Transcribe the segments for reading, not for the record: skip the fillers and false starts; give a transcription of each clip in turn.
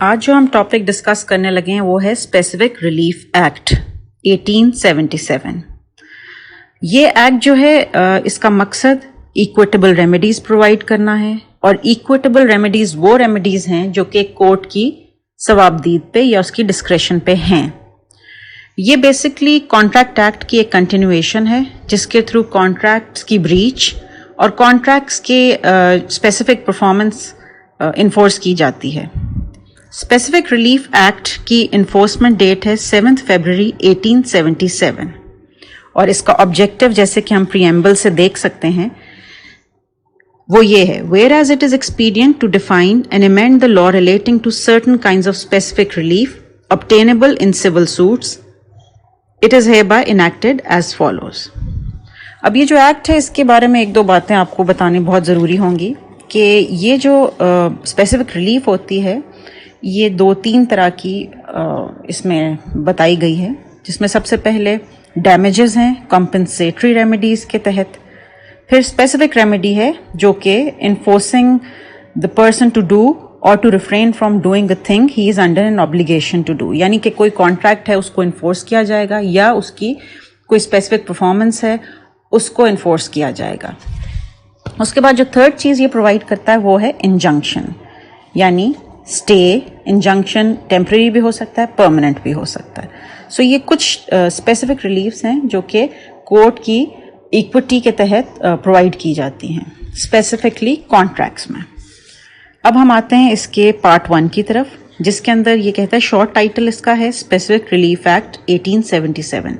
आज जो हम टॉपिक डिस्कस करने लगे हैं वो है स्पेसिफिक रिलीफ एक्ट 1877। ये एक्ट जो है इसका मकसद इक्विटेबल रेमेडीज प्रोवाइड करना है और इक्विटेबल रेमेडीज वो रेमेडीज हैं जो कि कोर्ट की सवाबदीद पे या उसकी डिस्क्रेशन पे हैं। ये बेसिकली कॉन्ट्रैक्ट एक्ट की एक कंटिन्यूएशन है जिसके थ्रू कॉन्ट्रैक्ट्स की ब्रीच और कॉन्ट्रैक्ट्स के स्पेसिफिक परफॉर्मेंस इन्फोर्स की जाती है। स्पेसिफिक रिलीफ एक्ट की इन्फोर्समेंट डेट है 7 फरवरी 1877 और इसका ऑब्जेक्टिव जैसे कि हम प्रीएम्बल से देख सकते हैं वो ये है, whereas it is expedient to define and amend the law relating to certain kinds of specific relief obtainable in civil suits, it is hereby enacted as follows। अब ये जो एक्ट है इसके बारे में एक दो बातें आपको बतानी बहुत ज़रूरी होंगी कि ये जो स्पेसिफिक रिलीफ होती है ये 2-3 तरह की इसमें बताई गई है, जिसमें सबसे पहले डैमेजेस हैं कॉम्पेंसेटरी रेमेडीज़ के तहत, फिर स्पेसिफिक रेमेडी है जो कि enforcing the person to do or to refrain from doing a thing he is under an obligation to do, यानी कि कोई कॉन्ट्रैक्ट है उसको इन्फोर्स किया जाएगा या उसकी कोई स्पेसिफिक परफॉर्मेंस है उसको इन्फोर्स किया जाएगा। उसके बाद जो थर्ड चीज़ ये प्रोवाइड करता है वो है इंजंक्शन, यानी स्टे। इंजंक्शन टेम्परेरी भी हो सकता है, परमानेंट भी हो सकता है। सो ये कुछ स्पेसिफिक रिलीफ्स हैं जो कि कोर्ट की इक्विटी के तहत प्रोवाइड की जाती हैं स्पेसिफिकली कॉन्ट्रैक्ट्स में। अब हम आते हैं इसके पार्ट 1 की तरफ, जिसके अंदर ये कहता है, शॉर्ट टाइटल इसका है स्पेसिफिक रिलीफ एक्ट 1877।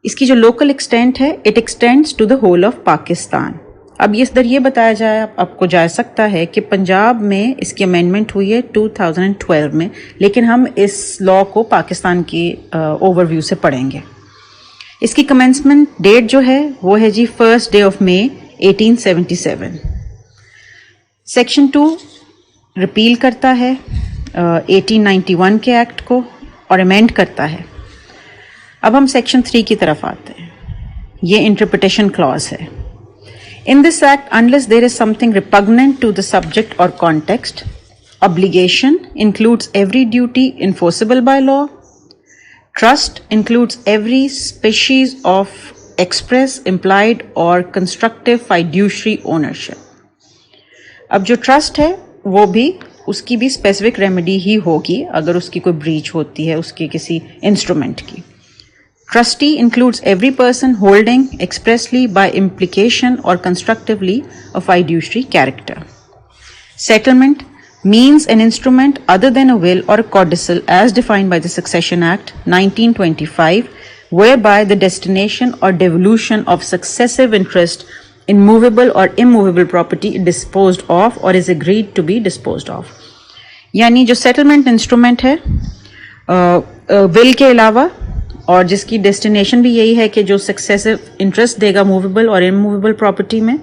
इसकी जो लोकल एक्सटेंट है, it extends to the whole of Pakistan. अब इस दर ये बताया जाए आपको जा सकता है कि पंजाब में इसकी अमेंडमेंट हुई है 2012 में, लेकिन हम इस लॉ को पाकिस्तान की ओवरव्यू से पढ़ेंगे। इसकी कमेंसमेंट डेट जो है वो है जी 1 day of May 1877। Section 2 repeal करता है 1891 के एक्ट को और अमेंड करता है। अब हम सेक्शन 3 की तरफ आते हैं। ये इंटरप्रिटेशन क्लॉज है। In this act, unless there is something repugnant to the subject or context, obligation includes every duty enforceable by law. Trust includes every species of express, implied or constructive fiduciary ownership. अब जो trust है वो भी उसकी भी specific remedy ही होगी अगर उसकी कोई ब्रीच होती है उसके किसी इंस्ट्रूमेंट की। Trustee includes every person holding expressly by implication or constructively a fiduciary character. Settlement means an instrument other than a will or a codicil as defined by the Succession Act 1925, whereby the destination or devolution of successive interest in movable or immovable property is disposed of or is agreed to be disposed of। यानी जो settlement instrument है will के अलावा और जिसकी destination भी यही है कि जो सक्सेसिव इंटरेस्ट देगा मूवेबल और इमूवेबल प्रॉपर्टी में,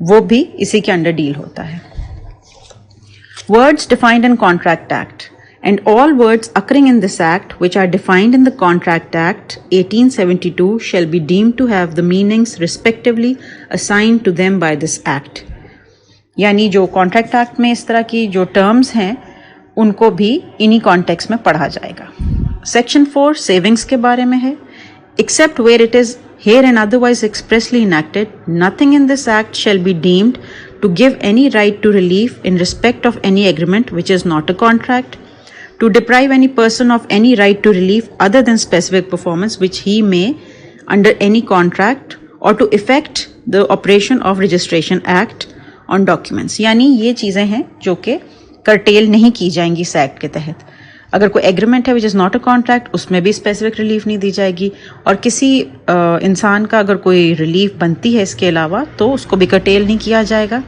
वो भी इसी के अंडर डील होता है। Words defined in contract act and all words occurring in this act which are defined in the contract act 1872 shall be deemed to have the meanings respectively assigned to them by this act. यानी जो contract act में इस तरह की जो terms हैं उनको भी इन्हीं कॉन्टेक्स्ट में पढ़ा जाएगा। सेक्शन 4 सेविंग्स के बारे में है। Except where it is here and otherwise expressly enacted, nothing in this act shall be deemed to give any right to relief in respect of any agreement which is not a contract, to deprive any person of any right to relief other than specific performance which he may under any contract, or to effect the operation of registration act on documents. यानी ये चीज़ें हैं जो कि curtail नहीं की जाएंगी इस एक्ट के तहत। अगर कोई एग्रीमेंट है which is not a contract, उसमें भी स्पेसिफिक रिलीफ नहीं दी जाएगी, और किसी इंसान का अगर कोई रिलीफ बनती है इसके अलावा तो उसको भी कर्टेल नहीं किया जाएगा,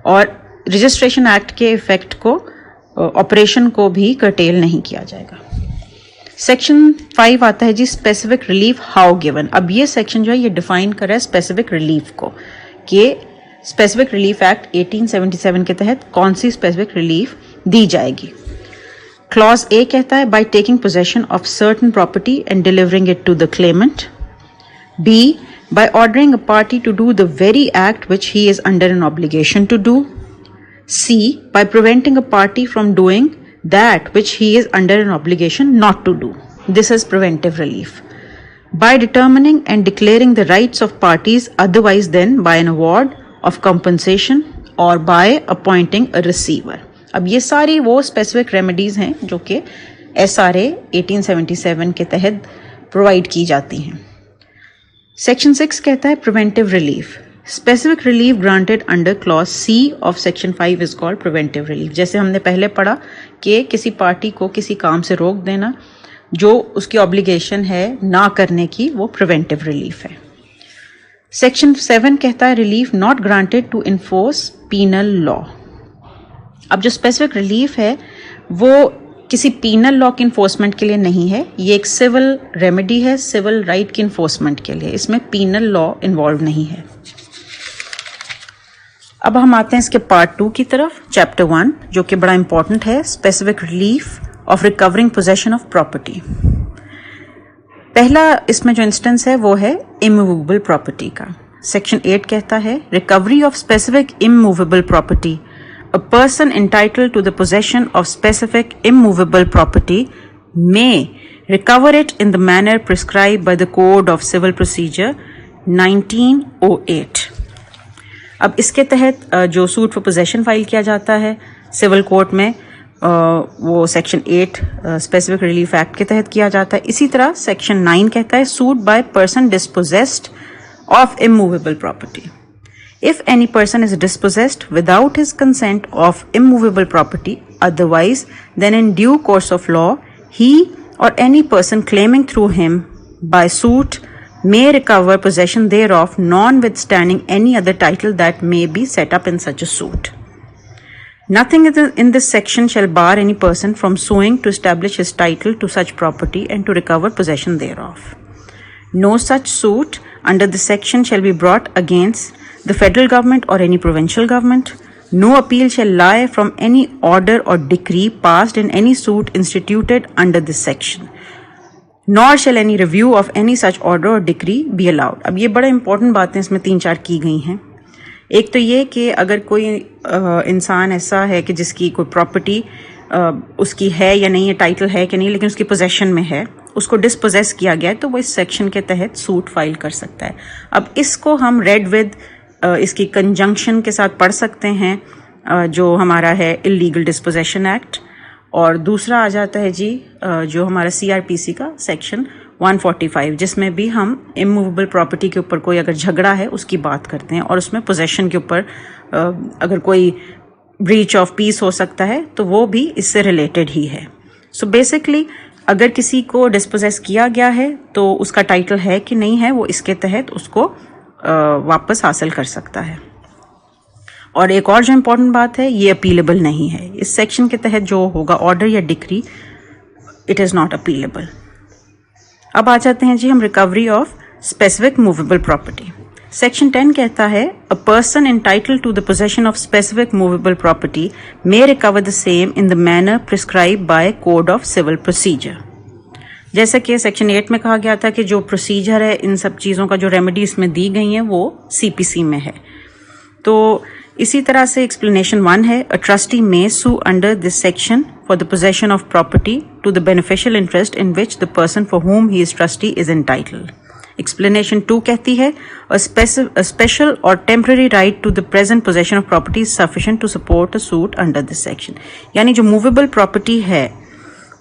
और रजिस्ट्रेशन एक्ट के इफेक्ट को ऑपरेशन को भी कर्टेल नहीं किया जाएगा। सेक्शन 5 आता है जी स्पेसिफिक रिलीफ हाउ गिवन। अब ये सेक्शन जो है ये डिफाइन कर रहा है स्पेसिफिक रिलीफ को कि स्पेसिफिक रिलीफ एक्ट 1877 के तहत कौन सी स्पेसिफिक रिलीफ दी जाएगी। क्लॉज ए कहता है by taking possession of certain property and delivering it to the claimant. B by ordering a party to do the very act which he is under an obligation to do. C. By preventing a party from doing that which he is under an obligation not to do. This is preventive relief. By determining and declaring the rights of parties otherwise than by an award of compensation or by appointing a receiver. अब ये सारी वो specific remedies हैं जो कि SRA 1877 के तहत provide की जाती हैं. सेक्शन 6 कहता है preventive relief. Specific relief granted under clause C of section 5 is called preventive relief. जैसे हमने पहले पढ़ा कि किसी पार्टी को किसी काम से रोक देना जो उसकी ऑब्लिगेशन है ना करने की, वो प्रिवेंटिव रिलीफ है. सेक्शन 7 कहता है relief not granted to enforce penal law. अब जो स्पेसिफिक रिलीफ है वो किसी पीनल लॉ की इन्फोर्समेंट के लिए नहीं है, ये एक सिविल रेमेडी है, सिविल राइट की इन्फोर्समेंट के लिए. इसमें पीनल लॉ इन्वॉल्व नहीं है. अब हम आते हैं इसके पार्ट 2 की तरफ, चैप्टर 1, जो कि बड़ा इंपॉर्टेंट है, specific relief of recovering possession of property. पहला इसमें जो इंस्टेंस है वो है इमूवेबल प्रॉपर्टी का. सेक्शन 8 कहता है recovery of specific immovable property. A person entitled to the possession of specific immovable property may recover it in the manner prescribed by the Code of Civil Procedure 1908. अब इसके तहत जो suit for possession file किया जाता है civil court में, वो section 8 specific relief act के तहत किया जाता है. इसी तरह सेक्शन 9 कहता है suit by person dispossessed of immovable property. If any person is dispossessed without his consent of immovable property otherwise than in due course of law, he or any person claiming through him by suit may recover possession thereof, notwithstanding any other title that may be set up in such a suit. Nothing in this section shall bar any person from suing to establish his title to such property and to recover possession thereof. No such suit under this section shall be brought against the federal government or any provincial government. No appeal shall lie from any order or decree passed in any suit instituted under this section, nor shall any review of any such order or decree be allowed. अब ये बड़ा important बातें इसमें 3-4 की गई हैं. एक तो ये कि अगर कोई इंसान ऐसा है कि जिसकी कोई प्रॉपर्टी उसकी है या नहीं है, टाइटल है कि नहीं, लेकिन उसकी पोजेशन में है, उसको डिस्पोजेस किया गया है, तो वो इस सेक्शन के तहत सूट फाइल कर सकता है. अब इसको हम रेड विद इसकी कंजंक्शन के साथ पढ़ सकते हैं जो हमारा है इलीगल डिस्पोजेशन एक्ट, और दूसरा आ जाता है जी जो हमारा CRPC का सेक्शन 145, जिसमें भी हम इमूवेबल प्रॉपर्टी के ऊपर कोई अगर झगड़ा है उसकी बात करते हैं, और उसमें पोजेशन के ऊपर अगर कोई ब्रीच ऑफ पीस हो सकता है तो वो भी इससे रिलेटेड ही है. सो बेसिकली अगर किसी को डिस्पोजेस किया गया है तो उसका टाइटल है कि नहीं है, वो इसके तहत उसको वापस हासिल कर सकता है. और एक और जो इम्पोर्टेंट बात है, ये अपीलेबल नहीं है. इस सेक्शन के तहत जो होगा ऑर्डर या decree, it is not appealable. अब आ जाते हैं जी हम recovery of specific movable property. Section 10 कहता है a person entitled to the possession of specific movable property may recover the same in the manner prescribe by code of civil procedure. जैसा कि सेक्शन 8 में कहा गया था कि जो प्रोसीजर है इन सब चीज़ों का, जो रेमेडी इसमें दी गई हैं, वो CPC में है. तो इसी तरह से एक्सप्लेनेशन 1 है a trustee may sue under this section for the possession of property to the beneficial interest in which the person for whom he is trustee is entitled. Explanation 2 कहती है a special or temporary right to the present possession of property is sufficient to support a suit under this section. यानी जो movable property है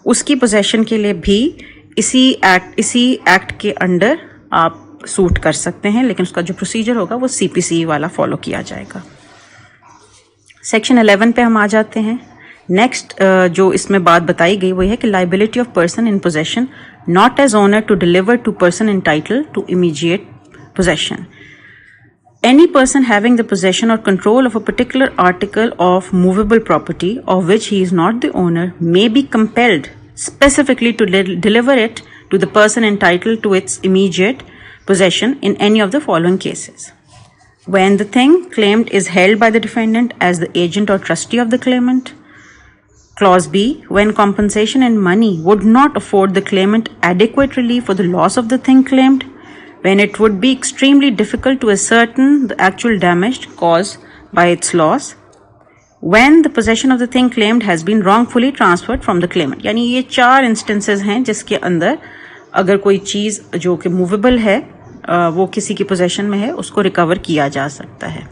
उसकी possession के लिए भी इसी एक्ट के अंडर आप सूट कर सकते हैं, लेकिन उसका जो प्रोसीजर होगा वो CPC वाला फॉलो किया जाएगा. सेक्शन 11 पे हम आ जाते हैं. नेक्स्ट जो इसमें बात बताई गई वो है कि liability of person in possession not as owner to deliver to person entitled to immediate possession. Any person having the possession or control of a particular article of movable property of which he is not the owner may be compelled specifically to deliver it to the person entitled to its immediate possession in any of the following cases. When the thing claimed is held by the defendant as the agent or trustee of the claimant. Clause B, when compensation in money would not afford the claimant adequate relief for the loss of the thing claimed, when it would be extremely difficult to ascertain the actual damage caused by its loss, when the possession of the thing claimed has been wrongfully transferred from the claimant. यानी ये 4 instances हैं जिसके अंदर अगर कोई चीज़ जो कि movable है वो किसी की पोजेशन में है उसको रिकवर किया जा सकता है.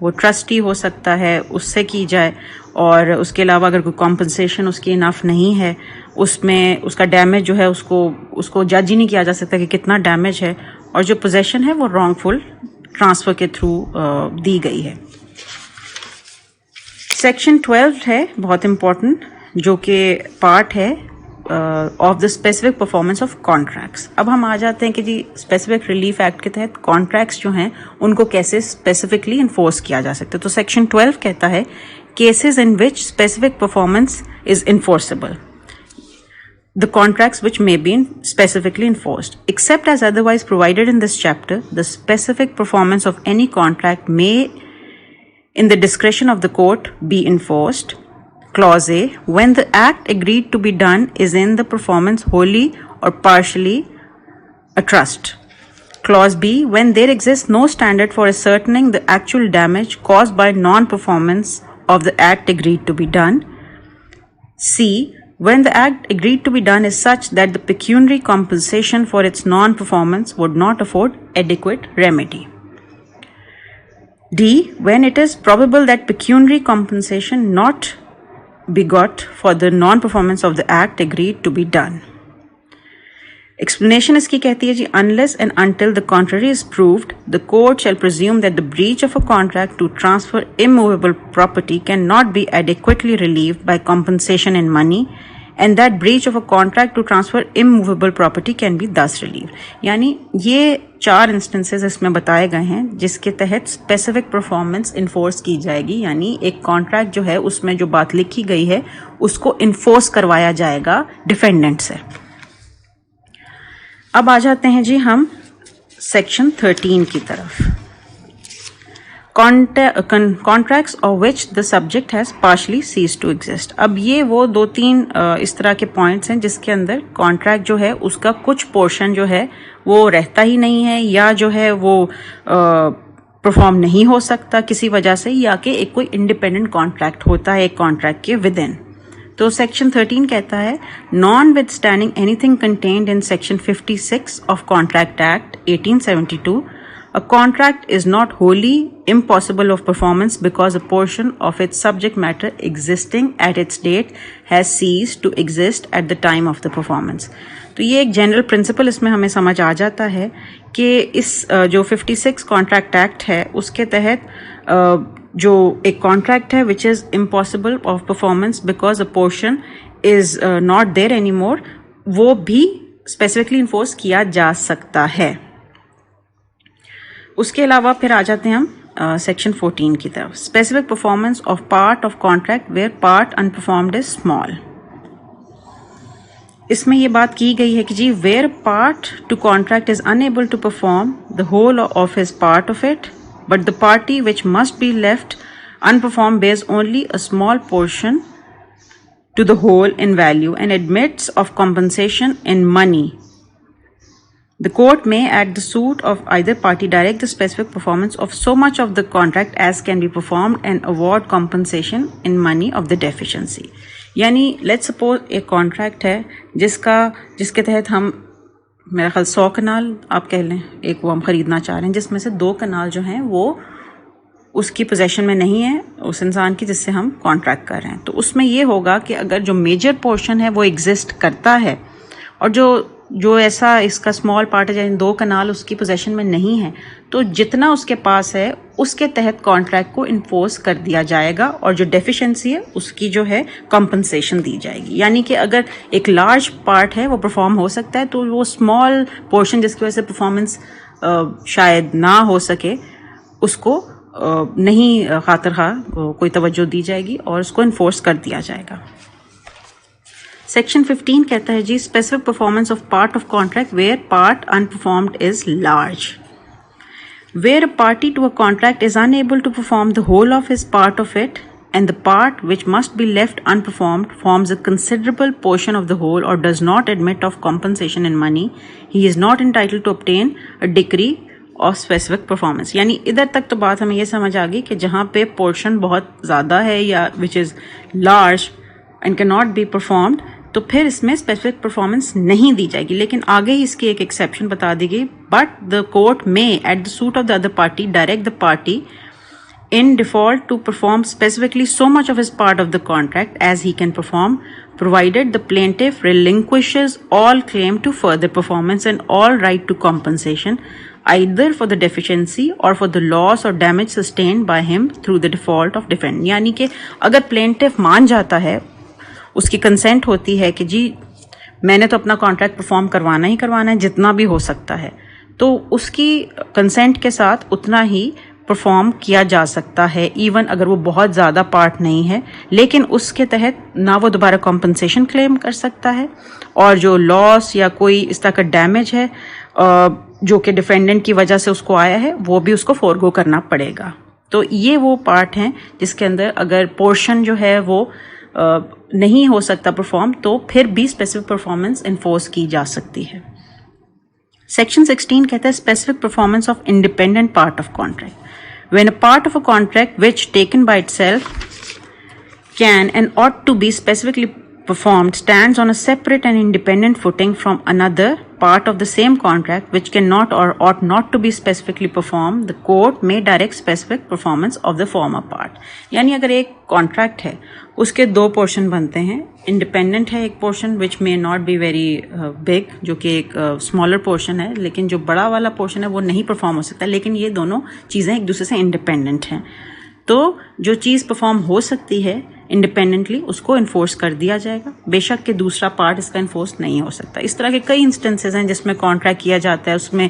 वो ट्रस्टी हो सकता है, उससे की जाए, और उसके अलावा अगर कोई कॉम्पनसेशन उसकी इनफ नहीं है, उसमें उसका डैमेज जो है उसको जज ही नहीं किया जा सकता कि कितना डैमेज है, और जो पोजेशन है वो रॉन्गफुल ट्रांसफ़र के थ्रू दी गई है. सेक्शन 12 है बहुत इम्पॉर्टेंट, जो कि पार्ट है of the specific performance of contracts. अब हम आ जाते हैं कि जी स्पेसिफिक रिलीफ एक्ट के तहत कॉन्ट्रैक्ट्स जो हैं उनको कैसे स्पेसिफिकली इन्फोर्स किया जा सकता है. तो सेक्शन 12 कहता है cases in which specific performance is enforceable, the contracts which may be specifically enforced. Except as otherwise provided in this chapter, the specific performance of any contract may, in the discretion of the court, be enforced. Clause A, when the act agreed to be done is in the performance wholly or partially a trust. Clause B, when there exists no standard for ascertaining the actual damage caused by non-performance of the act agreed to be done. C, when the act agreed to be done is such that the pecuniary compensation for its non-performance would not afford adequate remedy. D, when it is probable that pecuniary compensation not be got for the non-performance of the act agreed to be done. Explanation इसकी कहती है जी, unless and until the contrary is proved, the court shall presume that the breach of a contract to transfer immovable property cannot be adequately relieved by compensation in money, and that breach of a contract to transfer immovable property can be thus relieved. यानी ये 4 instances इसमें बताए गए हैं जिसके तहत specific performance enforce की जाएगी, यानी एक कॉन्ट्रैक्ट जो है उसमें जो बात लिखी गई है उसको इन्फोर्स करवाया जाएगा डिफेंडेंट से. अब आ जाते हैं जी हम सेक्शन 13 की तरफ. Contracts of which the subject has partially ceased to exist. अब ये वो 2-3 इस तरह के पॉइंट्स हैं जिसके अंदर कॉन्ट्रैक्ट जो है उसका कुछ पोर्शन जो है वो रहता ही नहीं है, या जो है वो परफॉर्म नहीं हो सकता किसी वजह से, या कि एक कोई इंडिपेंडेंट कॉन्ट्रैक्ट होता है एक कॉन्ट्रैक्ट के विद इन. तो सेक्शन 13 कहता है non with standing anything contained in section 56 of contract act 1872, a contract is not wholly impossible of performance because a portion of its subject matter existing at its date has ceased to exist at the time of the performance. तो ये एक general principle इसमें हमें समझ आ जाता है कि इस जो 56 कॉन्ट्रैक्ट एक्ट है उसके तहत जो एक कॉन्ट्रैक्ट है which is impossible of performance because a portion is not there any more, वो भी स्पेसिफिकली इन्फोर्स किया जा सकता है. उसके अलावा फिर आ जाते हैं हम सेक्शन 14 की तरफ. Specific performance of part of contract where part unperformed is small. इसमें ये बात की गई है कि जी where part to contract is unable to perform the whole of his part of it, but the party which must be left unperform bears only a small portion to the whole in value and admits of compensation in money. The court may, at the suit of either party, direct the specific performance of so much of the contract as can be performed and award compensation in money of the deficiency. यानी let's suppose एक contract है जिसके तहत हम मेरा ख्याल 100 कनाल आप कह लें एक वो हम खरीदना चाह रहे हैं, जिसमें से 2 कनाल जो हैं वो उसकी पोजेशन में नहीं है उस इंसान की जिससे हम कॉन्ट्रैक्ट कर रहे हैं. तो उसमें ये होगा कि अगर जो मेजर पोर्शन है वो एग्जिस्ट करता है और जो ऐसा इसका स्मॉल पार्ट है यानी 2 कनाल उसकी पोजेशन में नहीं है, तो जितना उसके पास है उसके तहत कॉन्ट्रैक्ट को इन्फोर्स कर दिया जाएगा और जो डेफिशिएंसी है उसकी जो है कॉम्पनसेशन दी जाएगी. यानी कि अगर एक लार्ज पार्ट है वो परफॉर्म हो सकता है तो वो स्मॉल पोर्शन जिसकी वजह से परफॉर्मेंस शायद ना हो सके उसको नहीं खातिर खा कोई तवज्जो दी जाएगी और उसको इन्फोर्स कर दिया जाएगा. सेक्शन 15 कहता है जी specific performance of part of contract where part unperformed is large. Where a party to a contract is unable to perform the whole of his part of it and the part which must be left unperformed forms a considerable portion of the whole or does not admit of compensation in money, he is not entitled to obtain a decree of specific performance. यानी इधर तक तो बात हमें ये समझ आ गई कि जहाँ पे पोर्शन बहुत ज़्यादा है या which is large and can not be performed, तो फिर इसमें स्पेसिफिक परफॉर्मेंस नहीं दी जाएगी। लेकिन आगे ही इसकी एक एक्सेप्शन बता दी गई, but the court may at the suit of the other party direct the party in default to perform specifically so much of his part of the contract as he can perform, provided the plaintiff relinquishes all claim to further performance and all right to compensation, either for the deficiency or for the loss or damage sustained by him through the default of defendant। यानी कि अगर plaintiff मान जाता है, उसकी consent होती है कि जी मैंने तो अपना कॉन्ट्रैक्ट परफॉर्म करवाना ही करवाना है जितना भी हो सकता है, तो उसकी कंसेंट के साथ उतना ही परफॉर्म किया जा सकता है, इवन अगर वो बहुत ज़्यादा पार्ट नहीं है। लेकिन उसके तहत ना वो दोबारा कॉम्पनसेशन क्लेम कर सकता है, और जो लॉस या कोई इस तरह का डैमेज है जो कि डिफेंडेंट की वजह से उसको आया है, वो भी उसको फोरगो करना पड़ेगा। तो ये वो पार्ट हैं जिसके अंदर अगर पोर्शन जो है वो नहीं हो सकता परफॉर्म, तो फिर भी स्पेसिफिक परफॉर्मेंस इन्फोर्स की जा सकती है। सेक्शन 16 कहता है specific performance of independent part of contract. When a part of a contract which taken by itself can and ought to be specifically performed stands on a separate and independent footing from another part of the same contract which cannot or ought not to be specifically performed, the court may direct specific performance of the former part। यानी अगर एक contract है उसके दो portion बनते हैं, independent है एक portion which may not be very big, जो कि एक स्मॉलर पोर्शन है, लेकिन जो बड़ा वाला पोर्शन है वो नहीं परफॉर्म हो सकता, लेकिन ये दोनों चीज़ें एक दूसरे से इंडिपेंडेंट हैं। तो जो चीज़ परफॉर्म हो सकती है इंडिपेंडेंटली उसको इन्फोर्स कर दिया जाएगा, बेशक कि दूसरा पार्ट इसका इन्फोर्स नहीं हो सकता। इस तरह के कई इंस्टेंसेस हैं जिसमें कॉन्ट्रैक्ट किया जाता है, उसमें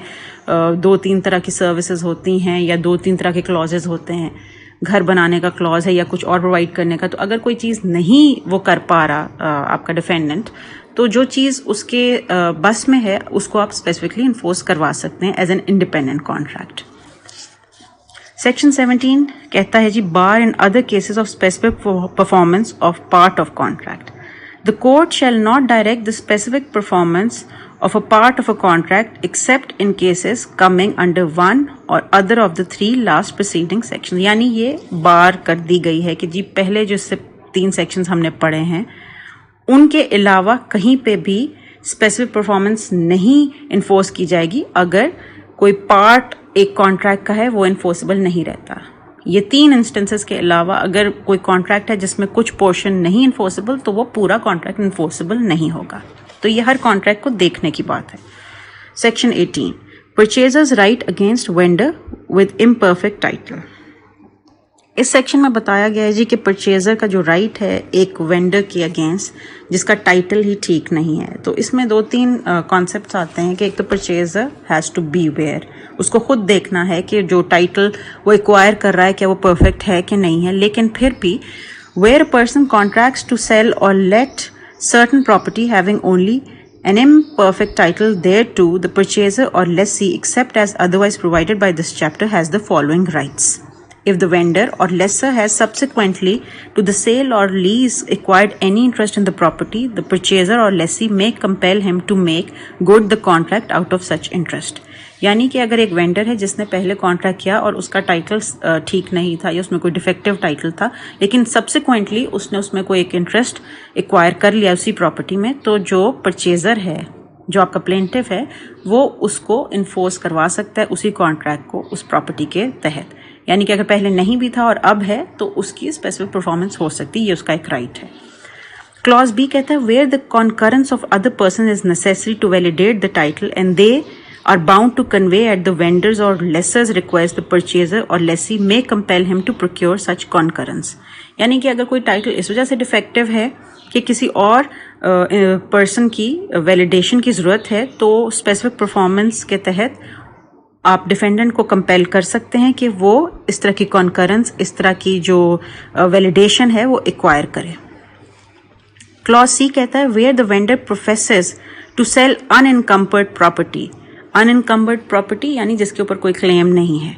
2-3 तरह की सर्विसेज होती हैं या 2-3 तरह के क्लॉजेज होते हैं, घर बनाने का क्लॉज है या कुछ और प्रोवाइड करने का। तो अगर कोई चीज़ नहीं वो कर पा रहा आपका डिफेंडेंट, तो जो चीज़ उसके बस में है उसको आप स्पेसिफिकली इन्फोर्स करवा सकते हैं as an independent contract. Section 17 कहता है जी bar in other cases of specific performance of part of contract, the court shall not direct the specific performance of a part of a contract except in cases coming under one or other of the 3 last preceding sections। यानी ये बार कर दी गई है कि जी पहले जो 3 sections हमने पढ़े हैं उनके अलावा कहीं पे भी स्पेसिफिक परफॉर्मेंस नहीं इन्फोर्स की जाएगी अगर कोई पार्ट एक कॉन्ट्रैक्ट का है वो इन्फोर्सेबल नहीं रहता। ये 3 इंस्टेंसेस के अलावा अगर कोई कॉन्ट्रैक्ट है जिसमें कुछ पोर्शन नहीं इन्फोर्सेबल, तो वो पूरा कॉन्ट्रैक्ट इन्फोर्सेबल नहीं होगा। तो ये हर कॉन्ट्रैक्ट को देखने की बात है। Section 18 purchasers right against vendor with imperfect title. इस सेक्शन में बताया गया है जी कि परचेजर का जो राइट है एक वेंडर के अगेंस्ट जिसका टाइटल ही ठीक नहीं है। तो इसमें 2-3 कॉन्सेप्ट्स आते हैं कि एक तो purchaser has to be aware, उसको खुद देखना है कि जो टाइटल वो एक्वायर कर रहा है क्या वो परफेक्ट है कि नहीं है। लेकिन फिर भी where a person contracts to sell और let certain property having only an imperfect title thereto, the purchaser or lessee, except as otherwise provided by this chapter, has the following rights. If the vendor or lessor has subsequently to the sale or lease acquired any interest in the property, the purchaser or lessee may compel him to make good the contract out of such interest। यानी कि अगर एक vendor है जिसने पहले contract किया और उसका टाइटल ठीक नहीं था या उसमें कोई डिफेक्टिव टाइटल था, लेकिन सब्सिक्वेंटली उसने उसमें कोई एक इंटरेस्ट एक्वायर कर लिया उसी प्रॉपर्टी में, तो जो परचेजर है, जो आपका प्लेंटिफ है, वो उसको इन्फोर्स करवा सकता है उसी कॉन्ट्रैक्ट को उस प्रॉपर्टी के तहत। यानी कि अगर पहले नहीं भी था और अब है तो उसकी स्पेसिफिक परफॉर्मेंस हो सकती है, ये उसका एक राइट है। क्लॉज बी कहता है where the concurrence of other person is necessary to validate the title and they are bound to convey at the vendor's or lessor's request, the purchaser or lessee may compel him to procure such concurrence। यानी कि अगर कोई title इस वजह से defective है कि किसी और पर्सन की वैलिडेशन की ज़रूरत है, तो स्पेसिफिक परफॉर्मेंस के तहत आप डिफेंडेंट को कंपेल कर सकते हैं कि वो इस तरह की कॉन्करेंस, इस तरह की जो वैलिडेशन है वो एक्वायर करे। क्लॉज सी कहता है where the vendor professes to sell unencumbered property, unencumbered property यानी जिसके ऊपर कोई क्लेम नहीं है,